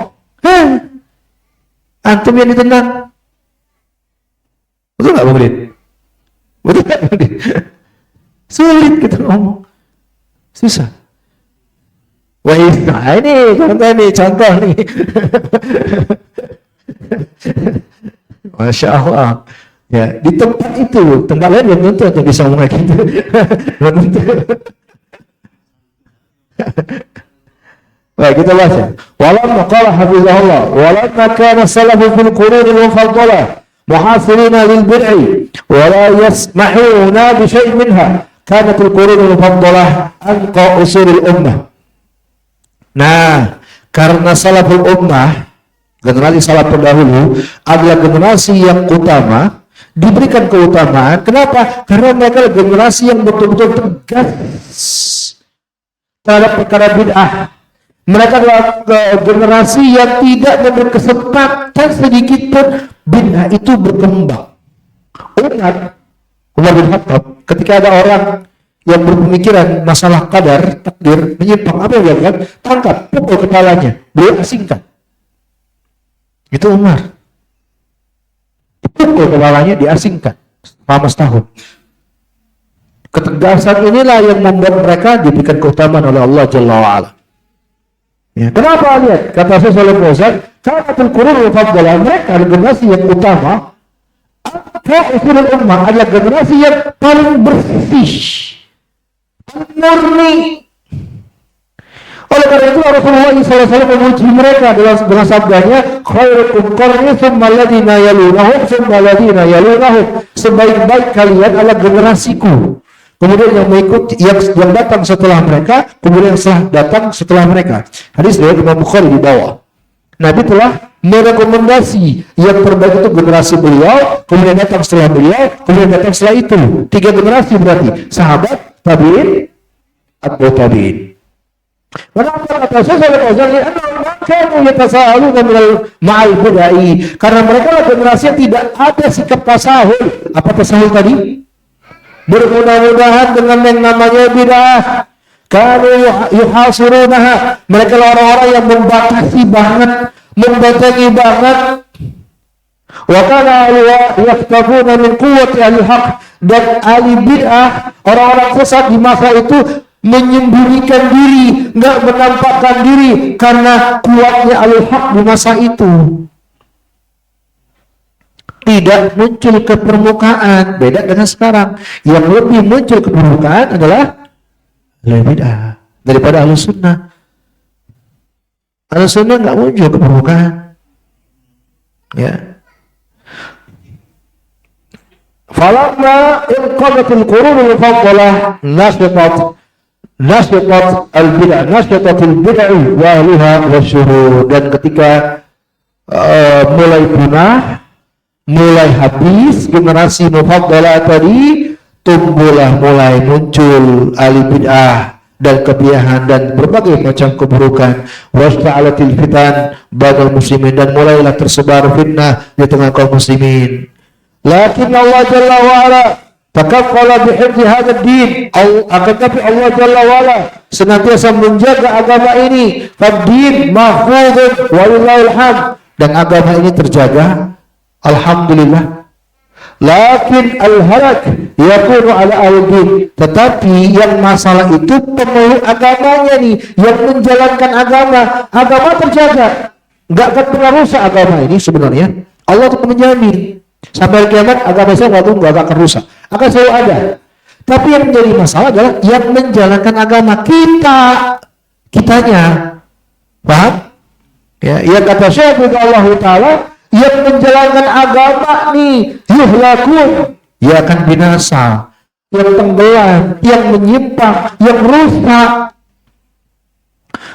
S1: Antum yang ditendang. Betul nggak Bang Udin? Betul nggak Bang Udin? Sulit kita ngomong. Susah. Wah ini contoh nih. Masya Allah. Ya, di tempat itu, tempat lain belum tentu yang bisa ngomong kayak gitu. Belum tentu. Baik, kita baca. Walamma qala hafizahullah, walamma kana salafu fil qurun al-mufaddalah muhasirina lil bid'i wa la yasma'una bi syai' minha, kanat al-qurun al-mufaddalah anqa usul al-ummah. Nah, karena salaful ummah, generasi salaf terdahulu adalah generasi yang utama, diberikan keutamaan. Kenapa? Karena mereka adalah generasi yang betul-betul tegas terhadap perkara bid'ah. Mereka adalah generasi yang tidak memberi kesempatan sedikit pun bid'ah itu berkembang. Umar bin Khattab, ketika ada orang yang berpemikiran masalah qadar, takdir, menyimpang, apa yang dia lakukan? Tangkap, pukul kepalanya, beliau asingkan. Itu Umar. Pukul kepalanya, diasingkan selama setahun. Ketegasan inilah yang membuat mereka diberikan keutamaan oleh Allah Jalla wa'ala. Ya, kenapa lihat? Kata Syekh Shalih Fauzan, kanatul qurun al-mufaddalah, mereka adalah generasi yang utama. Usulul ummah adalah generasi yang paling bersih, paling murni. Oleh karena itu Rasulullah SAW memuji mereka dengan sabdanya, khairukum qarni tsumma alladziina yalunahum tsumma alladziina yalunahum. Sebaik-baik kalian adalah generasiku. Kemudian yang mengikuti, yang datang setelah mereka, kemudian yang datang setelah mereka. Hadis riwayat Imam Bukhari di bawah. Nabi telah merekomendasi yang terbaik itu generasi beliau, kemudian datang setelah beliau, kemudian datang setelah itu. 3 generasi berarti sahabat, tabi'in, atba'ut tabi'in. Kenapa kata Syekh Shalih Fauzan? Kanu yatasaaluna ma'al bid'ah. Karena mereka adalah generasi yang tidak ada sikap tasahul. Apa tasahul tadi? Bermudah-mudahan dengan yang namanya bid'ah. Kanu yuhasirunaha. Mereka adalah orang-orang yang membatasi banget, membatangi banget. Wa kana yaktafuna min quwwati al-haq. Dan ahli bid'ah, orang-orang sesat di masa itu menyembunyikan diri, nggak menampakkan diri karena kuatnya al-haq di masa itu. Tidak muncul ke permukaan, beda dengan sekarang. Yang lebih muncul ke permukaan adalah ahli bid'ah daripada ahli sunnah. Ahli sunnah nggak muncul ke permukaan, ya. Falamma inqadatil qurunul mufaddalah nasyatat al-bid'ah, nasyatatil bid'ah wa ahliha wasyurur. Dan ketika mulai punah, mulai habis generasi mufaddalah tadi, tumbuhlah mulai muncul ahli bid'ah dan kebiahan dan berbagai macam keburukan. Washta'alatil fitan bainal muslimin, dan mulailah tersebar fitnah di tengah kaum muslimin. Lakin Allah Jalla wa'ala takaffala bihifzi hadzal din. Akan tapi Allah Jalla wa'ala senantiasa menjaga agama ini. Fad-din mahfuzun walillahil hamd. Dan agama ini terjaga, alhamdulillah. Lakin al-halak yakunu ala al-din. Tetapi yang masalah itu pemeluk agamanya nih, yang menjalankan agama terjaga, nggak akan pernah rusak agama ini sebenarnya. Allah tetap menjamin. Sampai kiamat agama Islam nggak akan rusak, akan selalu ada. Tapi yang menjadi masalah adalah yang menjalankan agama kitanya, paham? Ya, yang kata Syekh Allah Taala, yang menjalankan agama nih yuhlakun, ia akan binasa, yang tenggelam, yang menyimpang, yang rusak.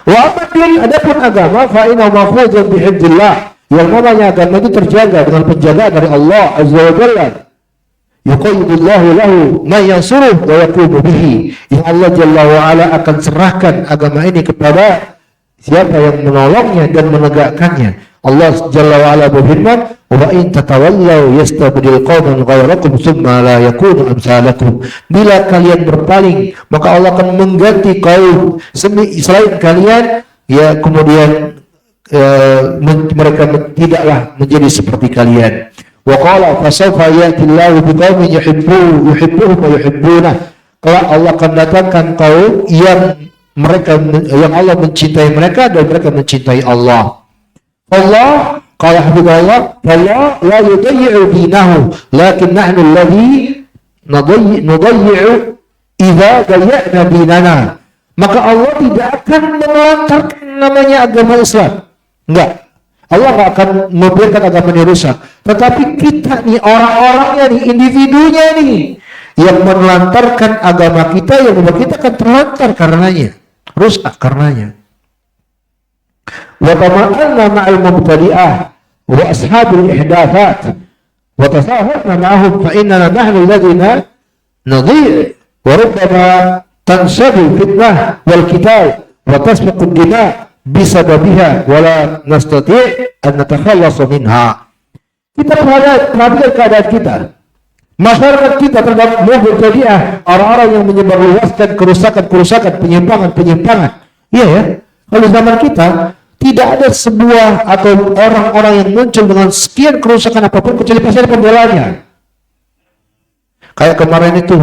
S1: Wa amadin, adapun agama fa inna mahfuzun bihifdzillah. Yang namanya agama itu terjaga dengan penjagaan dari Allah Azza wa Jalla. Yuqayyidullahu lahu ma yansuruh wa yaqumu bihi. Yang Allah Jalla wa Ala akan serahkan agama ini kepada siapa yang menolongnya dan menegakkannya. Allah Jalla wa Ala berfirman, "Wa in tatawallaw yastabdil qauman ghayrakum tsumma la yakunu amsalakum." Bila kalian berpaling, maka Allah akan mengganti kaum selain kalian, ya kemudian mereka tidaklah menjadi seperti kalian. Wa qala fa sawfa ya'ti Allahu biqaumin yuhibbuhum wa yuhibbunah. Kelak Allah akan datangkan kaum yang Allah mencintai mereka dan mereka mencintai Allah. Allah qala habibullah, Allah la yudayyi'u dinahu, lakin nahnu alladhi nudayyi'u idza dayya'na dinana. Maka Allah tidak akan menelantarkan namanya agama Islam. Enggak. Allah nggak akan membiarkan agama ini rusak. Tetapi kita nih, orang-orangnya nih, individunya nih, yang menelantarkan agama kita, yang membuat kita akan terlantar karenanya, rusak karenanya. Wa tama'alna ma'al mubtadi'ah wa ashabul ihdathat wa tasahhatna ma'ahum fa innana nahnu alladhina nadhi' wa rubbama tansabu fitnah wal qital wa tasfiqu ad-dima' bisababiha wala nastati' an natakhallasa minha. Kita perhatikan keadaan kita, masyarakat kita terhadap mubtadi'ah, orang-orang yang menyebarluaskan kerusakan, penyimpangan. Iya ya, kalau zaman kita tidak ada sebuah atau orang-orang yang muncul dengan sekian kerusakan apapun kecuali pasti ada pembelanya. Kayak kemarin itu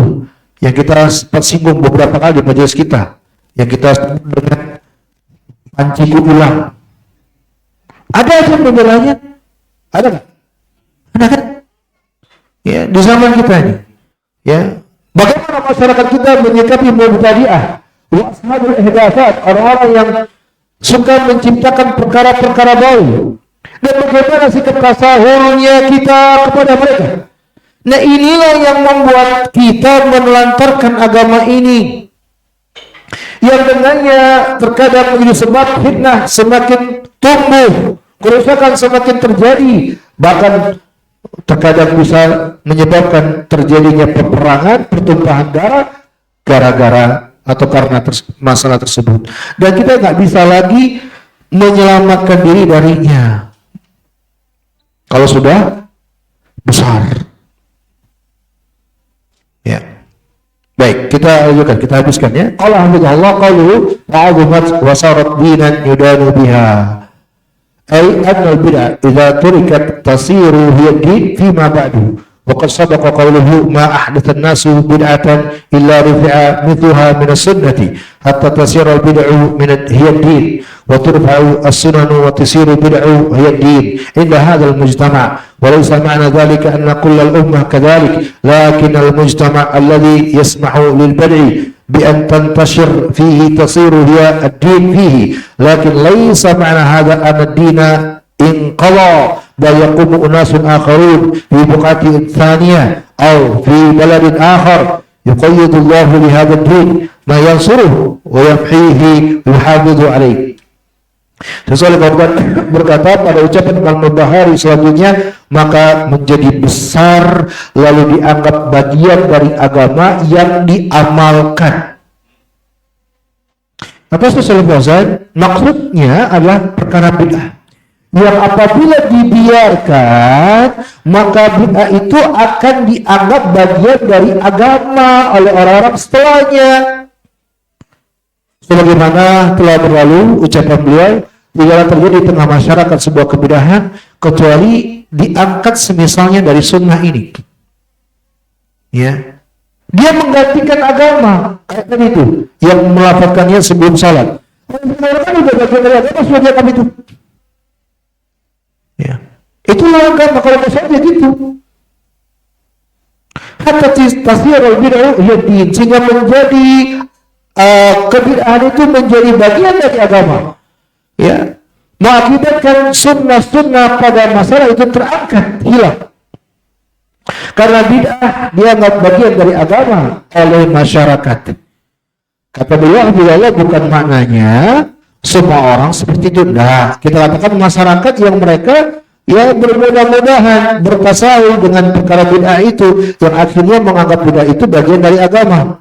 S1: yang kita sempat singgung beberapa kali di majelis kita, yang kita sebut dengan Panji Gumilang. Ada aja pembelanya? Ada nggak? Ada kan? Ya, di zaman kita ini. Ya, bagaimana masyarakat kita menyikapi mubtadi'ah, wa ashabul ihdathat, orang-orang yang suka menciptakan perkara-perkara baru, dan bagaimana sikap tasahulnya kita kepada mereka. Nah, inilah yang membuat kita menelantarkan agama ini, yang dengannya terkadang menjadi sebab fitnah semakin tumbuh, kerusakan semakin terjadi, bahkan terkadang bisa menyebabkan terjadinya peperangan, pertumpahan darah gara-gara atau karena masalah tersebut, dan kita nggak bisa lagi menyelamatkan diri darinya kalau sudah besar. Ya, baik, kita lanjutkan, kita habiskan ya. Allah hamdulillah qalu ta'azumat wa sarat dinan yudanu biha. Ay anna al-bid'ah idza turikat tasiru hiya din fi ma ba'du. Wa qad sabaqa qawluhu ma ahdatha an-nasu bid'atan illa rufi'a mithluha min as-sunnati hatta tasira al-bid'u min hiya din wa turfa'u as-sunanu wa tasiru bid'u hiya din inda hadha al-mujtama'. وليس معنى ذلك أن كل الأمة كذلك لكن المجتمع الذي يسمح للبدع بأن تنتشر فيه تصير هي الدين فيه لكن ليس معنى هذا أن الدين انقضى بل يقوم أناس آخرون في بقعة ثانية أو في بلد آخر يقيد الله لهذا الدين ما ينصره ويمحيه ويحافظ عليه. Sesuai berkata pada ucapan Al-Mubahari selanjutnya, maka menjadi besar lalu dianggap bagian dari agama yang diamalkan. Kata Syekh Fauzan, maksudnya adalah perkara bid'ah yang apabila dibiarkan maka bid'ah itu akan dianggap bagian dari agama oleh orang-orang setelahnya. Sebagaimana telah berlalu ucapan beliau, tidaklah terjadi di tengah masyarakat sebuah kebidahan kecuali diangkat semisalnya dari sunnah ini. Ya, dia menggantikan agama kayak tadi itu yang melafazkannya sebelum salat. Orang udah bagian dari agama sudah dianggap itu. Ya, itulah agama kalau misalnya gitu. Hatta tasirul bid'ah ya din, sehingga menjadi kebid'ahan itu menjadi bagian dari agama, ya, mengakibatkan sunnah-sunnah pada masalah itu terangkat, hilang, karena bid'ah dianggap bagian dari agama oleh masyarakat. Kata beliau, bukan maknanya semua orang seperti itu. Nah, kita katakan masyarakat yang mereka ya bermudah-mudahan bertasawuf dengan perkara bid'ah itu, yang akhirnya menganggap bid'ah itu bagian dari agama,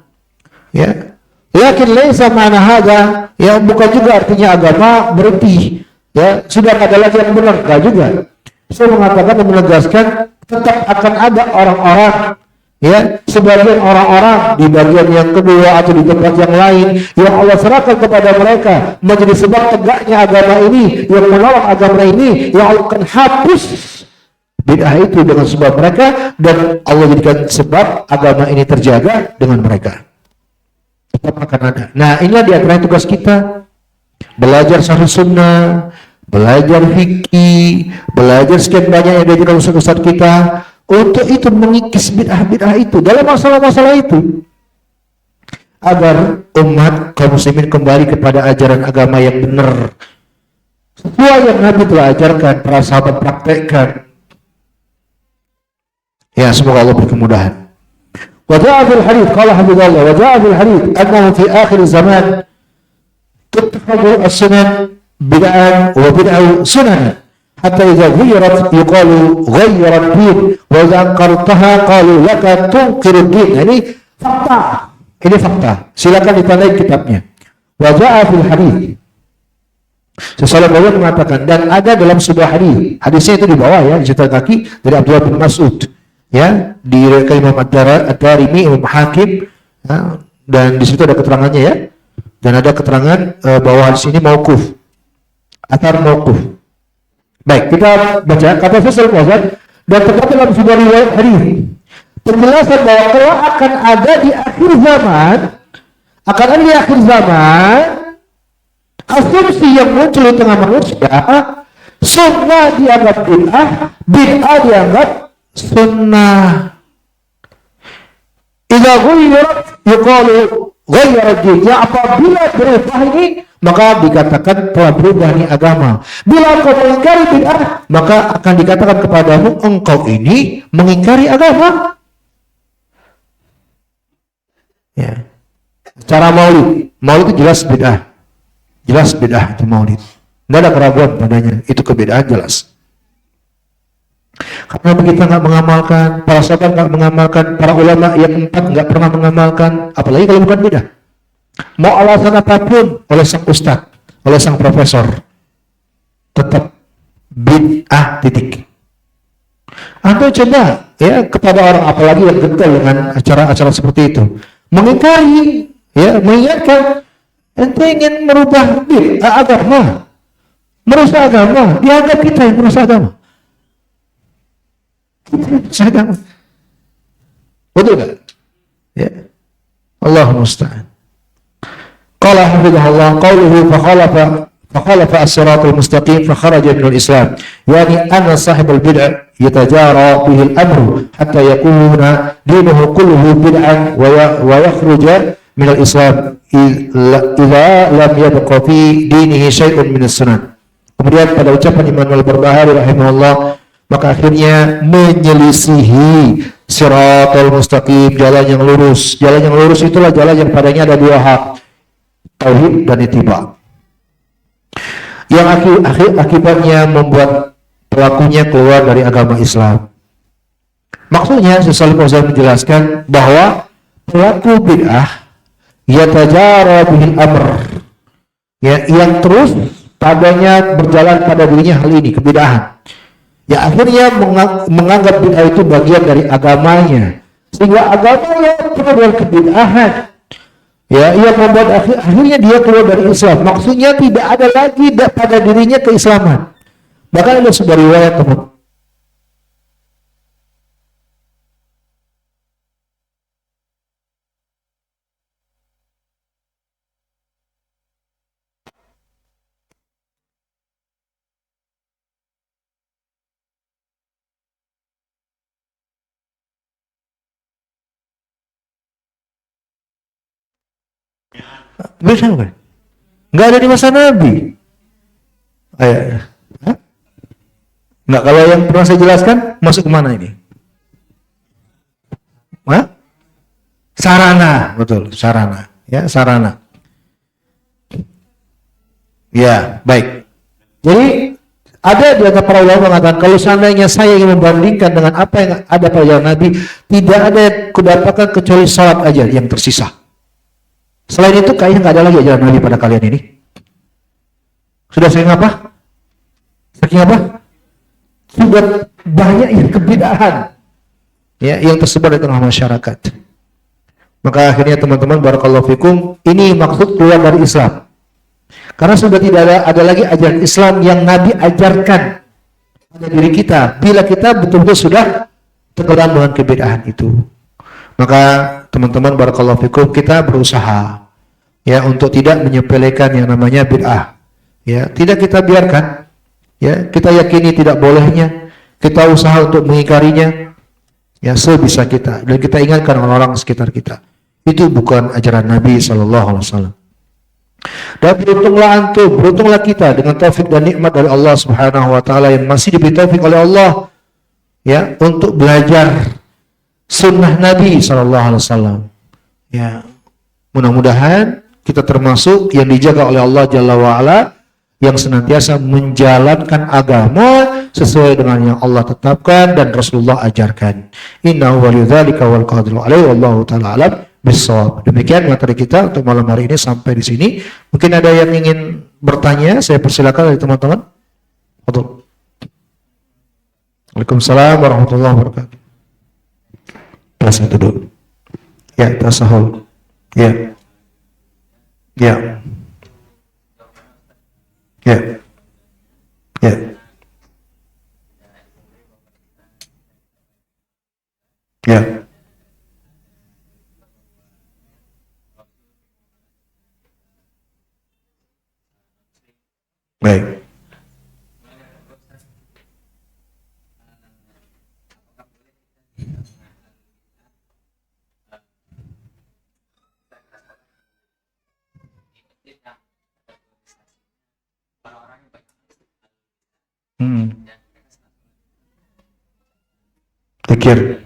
S1: ya. Yakin laisa ma'na hadza, ya bukan juga artinya agama berhenti, ya sudah ada lagi yang benar, enggak juga. Saya mengatakan dan menegaskan tetap akan ada orang-orang, ya sebagian orang-orang di bagian yang kedua atau di tempat yang lain yang Allah serahkan kepada mereka menjadi sebab tegaknya agama ini, yang menolong agama ini, yang Allah akan hapus bid'ah itu dengan sebab mereka, dan Allah jadikan sebab agama ini terjaga dengan mereka. Akan ada. Nah, inilah di antara tugas kita, belajar syarh sunnah, belajar fikih, belajar sekian banyak yang diajarkan ustaz-ustaz kita, untuk itu mengikis bid'ah-bid'ah itu dalam masalah-masalah itu, agar umat kaum muslimin kembali kepada ajaran agama yang benar sesuai yang Nabi telah ajarkan, para sahabat praktekkan. Ya, semoga Allah beri kemudahan. وجاء في الحديث قال حفظ الله وجاء في الحديث أنه في آخر الزمان تتخذ السنن بدعا وبدع سننا حتى إذا غيرت يقال غير الدين وإذا أنكرتها قالوا لك تنكر الدين. Ini fakta, silakan ditandai kitabnya. وجاء في الحديث, sesuatu yang mengatakan, dan ada dalam sebuah hadisnya itu di bawah ya, di catatan kaki dari Abdullah bin Mas'ud, ya, diriwayatkan Imam Ad-Darimi, Imam Hakim, ya, dan di situ ada keterangannya ya, dan ada keterangan bahwa di sini mauquf, athar mauquf. Baik, kita baca kata Syekh Fauzan, dan terdapat dalam sebuah riwayat hadis penjelasan bahwa kelak akan ada di akhir zaman, asumsi yang muncul di tengah manusia, sunnah dianggap bid'ah, bid'ah dianggap sunnah. Idza ghayyarat yuqalu ghayyara din. Ya, apabila berubah ini maka dikatakan telah berubah nih agama. Bila engkau mengingkari bid'ah maka akan dikatakan kepadamu engkau ini mengingkari agama. Ya. Cara maulid itu jelas bid'ah. Jelas bid'ah itu maulid. Tidak ada keraguan padanya, itu kebid'ahan jelas. Karena kita nggak mengamalkan, para sahabat nggak mengamalkan, para ulama yang 4 nggak pernah mengamalkan, apalagi kalau bukan bid'ah. Mau alasan apapun oleh sang ustadz, oleh sang profesor, tetap bid'ah titik. Atau coba ya kepada orang apalagi yang kental dengan acara-acara seperti itu, mengingkari, ya mengingatkan, ente ingin merubah agama, merusak agama, dianggap kita yang merusak agama. Kita yang merusak agama. Betul gak? Ya. Allah musta'an. Qala hafizahullah qawluhu fakhalafa as-siratal mustaqim fakharaja minal Islam. Yani anna sahibal bid'ah yatajara bihi al-amru hatta yakuna dinuhu kulluhu bid'an wa yakhruja minal Islam idza lam yabqa fi dinihi syai'un min as-sunnah. Kemudian pada ucapan Imam Al-Barbahari rahimahullah, maka akhirnya menyelisihi siratal mustaqim, jalan yang lurus. Jalan yang lurus itulah jalan yang padanya ada dua hak, tauhid dan ittiba. Yang akibatnya membuat pelakunya keluar dari agama Islam. Maksudnya Syekh Fauzan menjelaskan bahwa pelaku bid'ah yatajara bil amr, ya, yang terus padanya berjalan pada dirinya hal ini, kebid'ahan. Ya akhirnya menganggap bid'ah itu bagian dari agamanya, sehingga agamanya keluar dari kebid'ahan. Ya, yang membuat akhirnya dia keluar dari Islam. Maksudnya tidak ada lagi pada dirinya keislaman. Bahkan ada sebuah riwayat, teman. Bisa bukan? Nggak ada di masa Nabi. Nggak, kalau yang pernah saya jelaskan, masuk kemana ini? Hah? Sarana, betul, sarana. Ya, sarana. Ya, baik. Jadi, ada di antara para ulama mengatakan, kalau seandainya saya ingin membandingkan dengan apa yang ada pada zaman Nabi, tidak ada yang kudapatkan kecuali salat aja yang tersisa. Selain itu kayaknya nggak ada lagi ajaran Nabi pada kalian ini. Sudah saking apa? Saking apa? Sudah banyak yang kebid'ahan, ya, yang tersebar di tengah masyarakat. Maka akhirnya teman-teman barakallahu fikum, ini maksud keluar dari Islam. Karena sudah tidak ada lagi ajaran Islam yang Nabi ajarkan pada diri kita. Bila kita betul-betul sudah tenggelam dengan kebid'ahan itu. Maka teman-teman barakallahu fikum, kita berusaha ya untuk tidak menyepelekan yang namanya bid'ah. Ya, tidak kita biarkan. Ya, kita yakini tidak bolehnya. Kita usaha untuk mengingkarinya. Ya, sebisa kita, dan kita ingatkan orang-orang sekitar kita. Itu bukan ajaran Nabi sallallahu alaihi wasallam. Dan beruntunglah antum, beruntunglah kita dengan taufik dan nikmat dari Allah Subhanahu wa taala yang masih diberi taufik oleh Allah ya untuk belajar sunnah Nabi sallallahu alaihi wasallam. Ya, mudah-mudahan kita termasuk yang dijaga oleh Allah Jalla wa Ala, yang senantiasa menjalankan agama sesuai dengan yang Allah tetapkan dan Rasulullah ajarkan. Innahu waliyudzalika wal qadiru alaihi wallahu taala alam bissawab. Demikian materi kita untuk malam hari ini sampai di sini. Mungkin ada yang ingin bertanya, saya persilakan dari teman-teman. Fadhil. Waalaikumsalam warahmatullahi wabarakatuh. Saya duduk. Ya, tasahul. Ya. Ya. Ya. Ya. Ya. Baik. Pikir.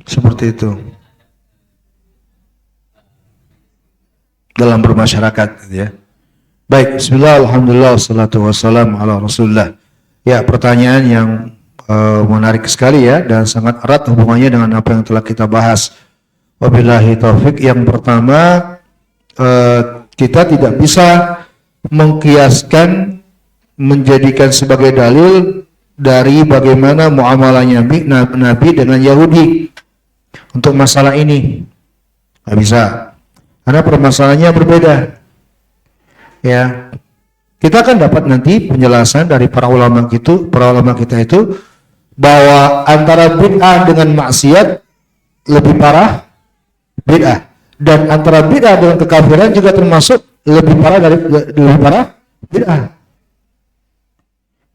S1: Seperti itu. Dalam bermasyarakat, ya. Baik, bismillah, alhamdulillah, wassalatu wassalamu ala rasulullah.
S2: Ya, pertanyaan yang menarik sekali ya, dan sangat erat hubungannya dengan apa yang telah kita bahas. Wabillahi taufik. Yang pertama, kita tidak bisa mengkiaskan, menjadikan sebagai dalil dari bagaimana muamalahnya Nabi dengan Yahudi untuk masalah ini. Nggak bisa, karena permasalahannya berbeda. Ya, kita akan dapat nanti penjelasan dari para ulama kita itu bahwa antara bid'ah dengan maksiat lebih parah bid'ah, dan antara bid'ah dengan kekafiran juga termasuk lebih parah bid'ah.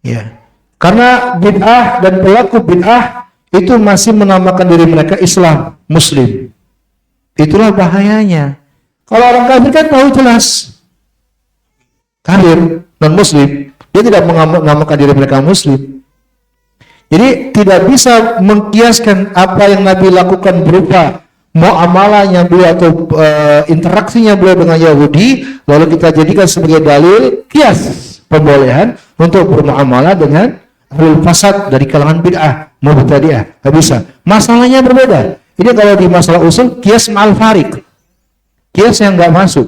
S2: Ya, karena bid'ah dan pelaku bid'ah itu masih menamakan diri mereka Islam, Muslim. Itulah bahayanya. Kalau orang kafir kan tahu jelas kafir, non-Muslim, dia tidak menamakan diri mereka Muslim. Jadi tidak bisa mengkiaskan apa yang Nabi lakukan berupa muamalahnya beliau atau interaksinya beliau dengan Yahudi, lalu kita jadikan sebagai dalil kias pembolehan untuk bermuamalah dengan ahlul fasad dari kalangan bid'ah, mubtadi'ah. Tidak bisa. Masalahnya berbeda. Ini kalau di masalah usul kias ma'al farik, kias yang nggak masuk.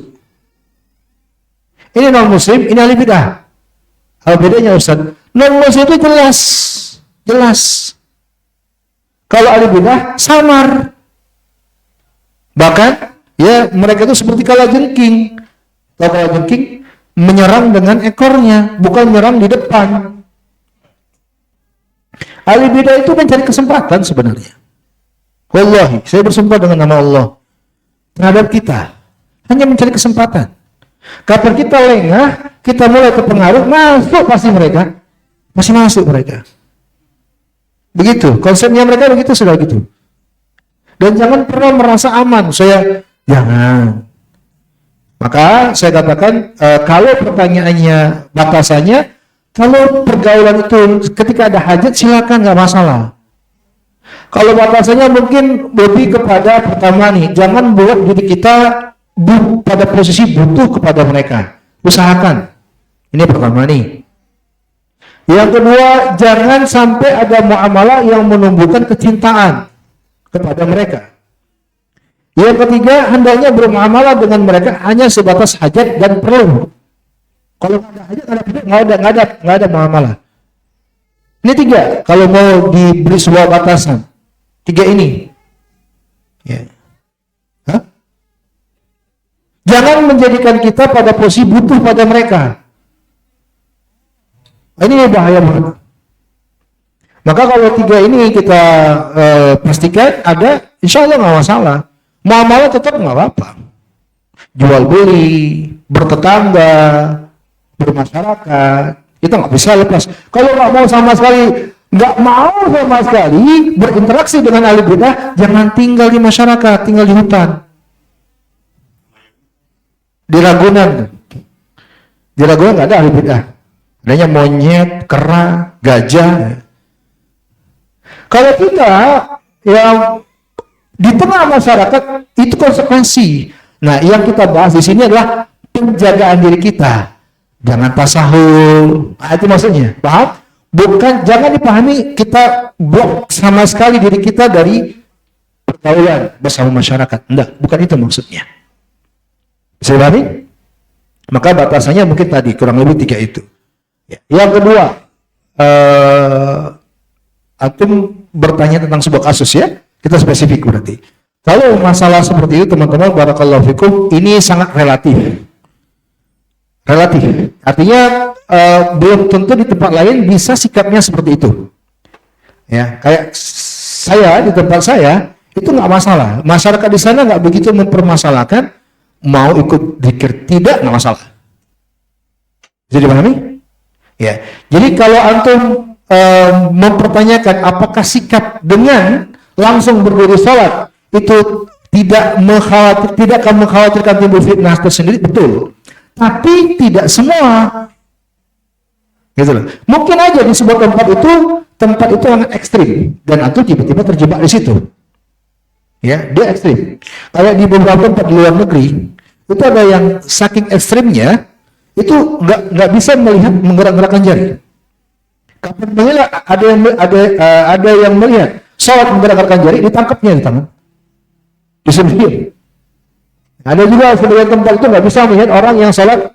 S2: Ini non-Muslim, ini ahli bid'ah. Apa bedanya Ustaz? Non-Muslim itu jelas. Kalau ahli bid'ah samar. Bahkan ya mereka itu seperti kalajengking. Kalau kalajengking menyerang dengan ekornya, bukan menyerang di depan. Ahli bid'ah itu mencari kesempatan sebenarnya. Wallahi, saya bersumpah dengan nama Allah terhadap kita, hanya mencari kesempatan. Kapan kita lengah, kita mulai terpengaruh, pasti masuk mereka. Begitu, konsepnya mereka begitu, sudah gitu. Dan jangan pernah merasa aman, jangan. Maka saya katakan, kalau pertanyaannya batasannya, kalau pergaulan itu ketika ada hajat silakan, nggak masalah. Kalau batasannya mungkin lebih kepada pertama nih, jangan buat diri kita pada posisi butuh kepada mereka. Usahakan. Ini pertama nih. Yang kedua, jangan sampai ada muamalah yang menumbuhkan kecintaan kepada mereka. Yang ketiga, hendaknya bermuamalah dengan mereka hanya sebatas hajat dan perlu. Kalau nggak ada hajat, nggak ada muamalah. Ini tiga. Kalau mau diberi sebuah batasan, tiga ini. Ya. Jangan menjadikan kita pada posisi butuh pada mereka. Ini bahaya banget. Maka kalau tiga ini kita pastikan ada, insya Allah nggak masalah. Muamalah tetap nggak apa-apa. Jual beli, bertetangga, bermasyarakat, kita nggak bisa lepas. Kalau nggak mau sama sekali berinteraksi dengan ahli bidah, jangan tinggal di masyarakat, tinggal di hutan. Di Ragunan nggak ada ahli bidah, adanya monyet, kera, gajah. Kalau kita yang di tengah masyarakat, itu konsekuensi. Nah, yang kita bahas di sini adalah penjagaan diri kita. Jangan tasahul. Nah, itu maksudnya. Paham? Bukan, jangan dipahami kita blok sama sekali diri kita dari pergaulan bersama masyarakat. Enggak, bukan itu maksudnya. Bisa dipahami? Maka batasannya mungkin tadi kurang lebih tiga itu. Yang kedua, antum bertanya tentang sebuah kasus ya. Kita spesifik berarti. Kalau masalah seperti itu teman-teman, barakallahu fikum, ini sangat relatif. Artinya belum tentu di tempat lain bisa sikapnya seperti itu. Ya, kayak saya di tempat saya itu nggak masalah. Masyarakat di sana nggak begitu mempermasalahkan mau ikut zikir, nggak masalah. Jadi pahami? Ya. Jadi kalau antum mempertanyakan apakah sikap dengan langsung berdiri sholat itu tidak akan mengkhawatirkan timbul fitnah tersendiri, betul. Tapi tidak semua. Gitu loh. Mungkin aja di sebuah tempat itu sangat ekstrim dan antum tiba-tiba terjebak di situ. Ya, dia ekstrim. Kayak di beberapa tempat di luar negeri, itu ada yang saking ekstrimnya itu nggak bisa melihat menggerak-gerakkan jari. Kapan mengira ada yang melihat sholat menggerakkan jari, ditangkapnya di tangan, disembelih. Ada juga sebagian tempat itu nggak bisa melihat orang yang sholat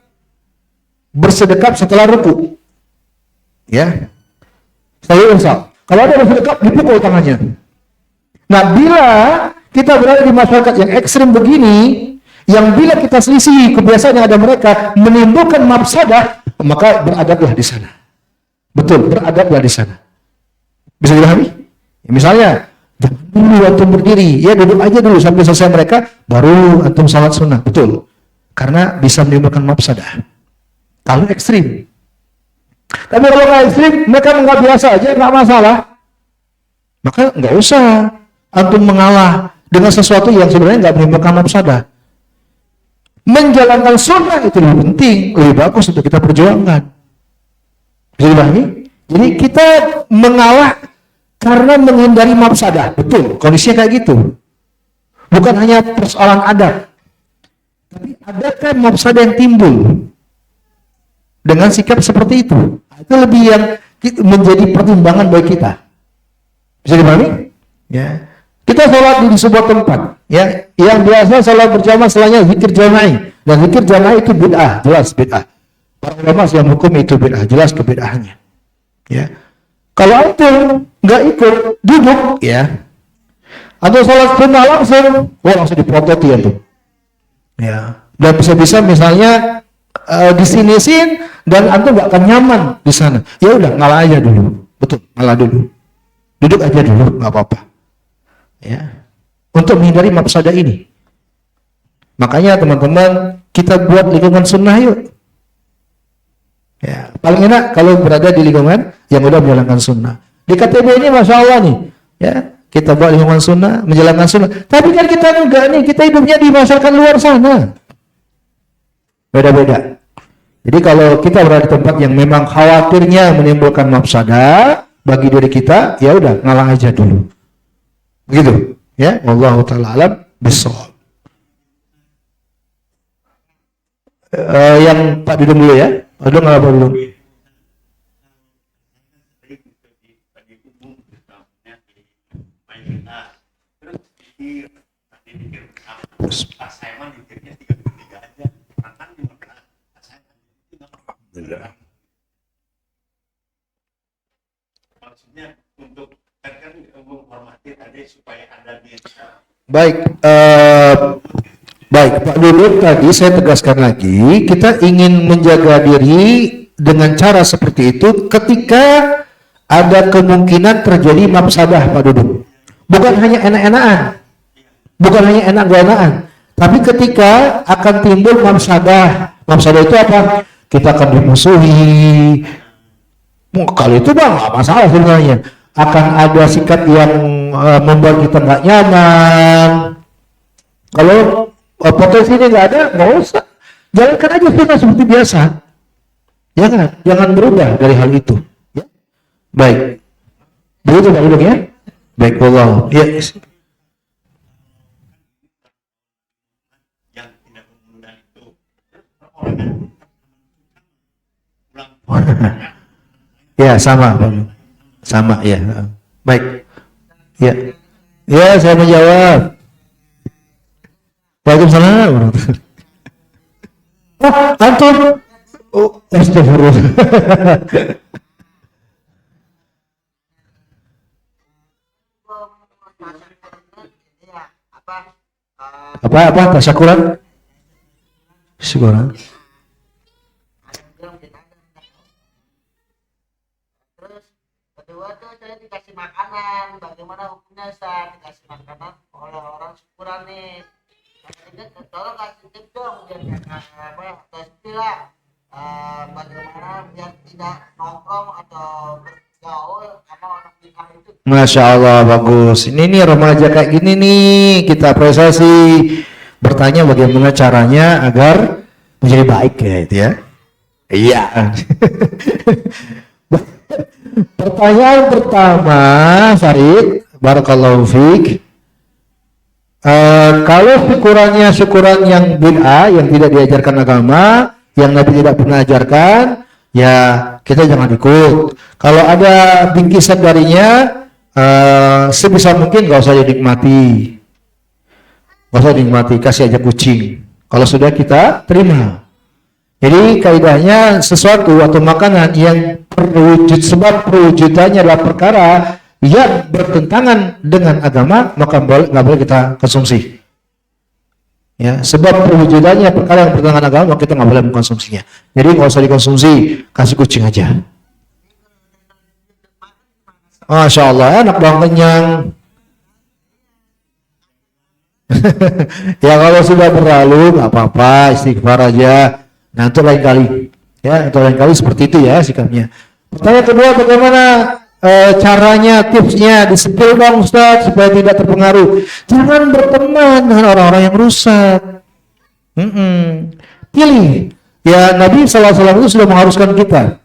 S2: bersedekap setelah ruku. Ya, saya insya. Kalau ada bersedekap, dipukul tangannya. Nah, bila kita berada di masyarakat yang ekstrim begini, yang bila kita selisih kebiasaan yang ada mereka menimbulkan mafsadah, maka beradablah di sana. Betul, beradablah di sana. Bisa dipahami? Ya, misalnya, jangan dulu antum berdiri, ya duduk aja dulu sampai selesai mereka, baru antum salat sunnah. Betul, karena bisa menimbulkan mafsadah. Kalau ekstrim. Tapi kalau nggak ekstrim, mereka nggak biasa aja, nggak masalah. Maka nggak usah antum mengalah dengan sesuatu yang sebenarnya nggak menimbulkan mafsadah. Menjalankan sunnah itu lebih penting, lebih bagus untuk kita perjuangkan. Bisa dipahami? Jadi kita mengalah karena menghindari mafsadah. Betul, kondisinya kayak gitu. Bukan hanya persoalan adab, tapi adakah mafsadah yang timbul dengan sikap seperti itu? Itu lebih yang menjadi pertimbangan bagi kita. Bisa dipahami? Ya. Kita sholat di sebuah tempat, ya, yang biasa sholat berjamaah selanya zikir jama'i, dan zikir jama'i itu bid'ah, jelas bid'ah. Para ulama yang hukum itu bid'ah, jelas kebid'ahannya. Ya, kalau antum nggak ikut duduk, ya, atau sholat sunnah langsung diprototi antum. Ya, dan bisa-bisa misalnya disinisin dan antum nggak akan nyaman di sana. Ya udah, ngalah aja dulu, betul, ngalah dulu, duduk aja dulu, nggak apa-apa. Ya, untuk menghindari mafsadah ini. Makanya teman-teman, kita buat lingkungan sunnah yuk. Ya, paling enak kalau berada di lingkungan yang udah menjalankan sunnah. Di KTB ini masya Allah nih, ya, kita buat lingkungan sunnah, menjalankan sunnah. Tapi kan kita enggak nih, kita hidupnya di masyarakat luar sana. Beda-beda. Jadi kalau kita berada di tempat yang memang khawatirnya menimbulkan mafsadah bagi diri kita, ya udah ngalah aja dulu. Begitu, ya. Wallahu ta'ala alam bissawab. Yang Pak Dudung dulu ya. Pak Dudung apa Pak Dudung?
S3: Maksudnya untuk kan menghormati tadi supaya ada
S2: Baik, baik Pak Dudung, tadi saya tegaskan lagi, kita ingin menjaga diri dengan cara seperti itu ketika ada kemungkinan terjadi mafsadah, Pak Dudung. Bukan hanya enak-enakan, bukan hanya enak-enakan, tapi ketika akan timbul mafsadah. Mafsadah itu apa? Kita akan dimusuhi. Kalau itu bang, nggak masalah sebenarnya. Akan ada sikap yang membuat kita nggak nyaman. Kalau potensi ini nggak ada, nggak usah. Jalankan aja sunnah seperti biasa. Jangan berubah dari hal itu. Ya? Baik. Begitu Pak Dudung ya? Baik, Allah. Ya.
S3: yang tidak mengundang itu orang
S2: Ya, sama Pak Dudung. Sama ya. Baik. Ya. Ya, saya menjawab. Waalaikumsalam. Oh, antum. Oh, astagfirullah. Apa tasyakuran? Syukuran.
S4: Terus kedua tuh saya dikasih makanan, bagaimana hukumnya saya dikasih makanan oleh orang syukuran nih. Tolong kasih tips dong biar tes lah, bagaimana biar tidak nongkrong atau bergaul sama orang bid'ah itu.
S2: Masya Allah, bagus. Ini nih remaja kayak gini nih kita apresiasi. Bertanya bagaimana caranya agar menjadi baik ya itu ya. Iya. Pertanyaan pertama, Farid, barakallahu fiik. Kalau syukuran yang bid'ah, yang tidak diajarkan agama, yang Nabi tidak pernah ajarkan, ya kita jangan ikut. Kalau ada bingkisan darinya, sebisa mungkin gak usah dinikmati. Gak usah dinikmati, kasih aja kucing. Kalau sudah kita terima. Jadi kaidahnya sesuatu atau makanan yang perwujud, sebab perwujudannya adalah perkara yang bertentangan dengan agama, maka nggak boleh kita konsumsi. Ya, sebab perwujudannya perkara yang bertentangan agama, maka kita nggak boleh mengkonsumsinya. Jadi nggak usah dikonsumsi, kasih kucing aja. Masya Allah, enak dong, kenyang. Ya kalau sudah berlalu nggak apa-apa, istighfar aja. Nah itu lain kali, ya itu lain kali seperti itu ya sikapnya. Pertanyaan kedua, bagaimana caranya, tipsnya, disepil dong Ustaz supaya tidak terpengaruh. Jangan berteman dengan orang-orang yang rusak. Pilih. Ya Nabi SAW itu sudah mengharuskan kita.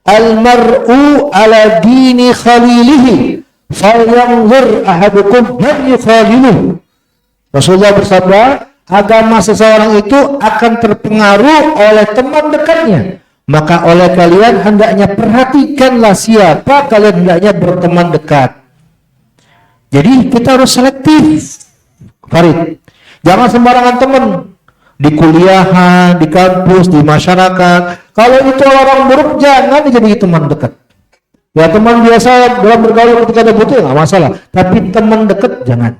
S2: Al-mar'u ala dini khalilihi falyanzur ahadukum man yukhaliluh. Rasulullah bersabda, agama seseorang itu akan terpengaruh oleh teman dekatnya. Maka oleh kalian hendaknya perhatikanlah siapa kalian hendaknya berteman dekat. Jadi kita harus selektif, Farid. Jangan sembarangan teman. Di kuliahan, di kampus, di masyarakat. Kalau itu orang buruk, jangan jadi teman dekat. Ya teman biasa dalam bergaul ketika ada butuh, nggak masalah. Tapi teman dekat jangan.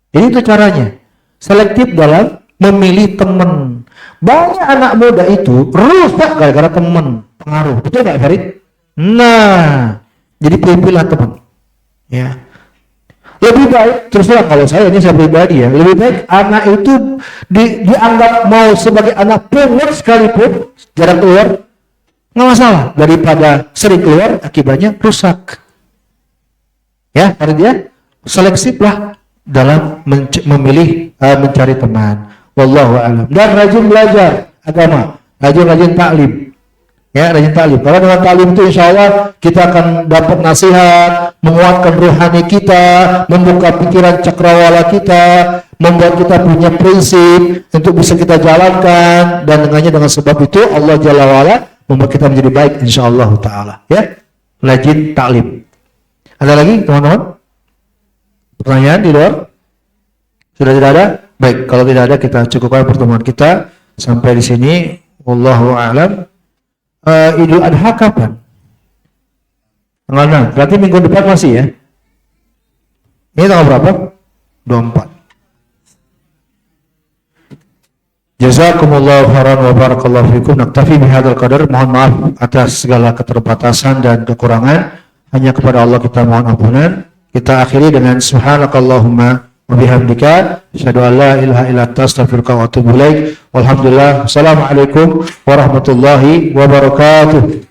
S2: Jadi itu caranya. Selektif dalam memilih teman. Banyak anak muda itu rusak gara-gara teman, pengaruh. Betul nggak Farid? Nah, jadi pilih-pilih teman. Ya. Lebih baik, terus terang kalau saya pribadi ya, lebih baik anak itu dianggap mau sebagai anak pungut sekalipun, jarang keluar, nggak masalah, daripada sering keluar akibatnya rusak. Ya, Farid ya, selektiflah dalam memilih mencari teman. Wallahu a'lam. Dan rajin belajar agama, rajin taklim. Ya, rajin taklim. Karena dengan taklim itu insya Allah kita akan dapat nasihat, menguatkan rohani kita, membuka pikiran cakrawala kita, membuat kita punya prinsip untuk bisa kita jalankan, dan dengan sebab itu Allah Jalla wa'ala membuat kita menjadi baik insya Allah ta'ala. Ya, rajin taklim. Ada lagi teman-teman? Pertanyaan di luar? Sudah tidak ada? Baik, kalau tidak ada kita cukupkan pertemuan kita sampai di sini. Wallahu a'lam. Idul Adha kapan? Tanggal 6. Berarti minggu depan masih ya? Ini tanggal berapa? 24. Jazakumullahu khairan wa barakallahu fikum. Naktafi bihadzal qadar. Mohon maaf atas segala keterbatasan dan kekurangan. Hanya kepada Allah kita mohon ampunan. Kita akhiri dengan subhanakallahumma wa bihamdika asyhadu an la ilaha illa anta astaghfiruka wa atubu ilaik. Walhamdulillah. Assalamualaikum warahmatullahi wabarakatuh.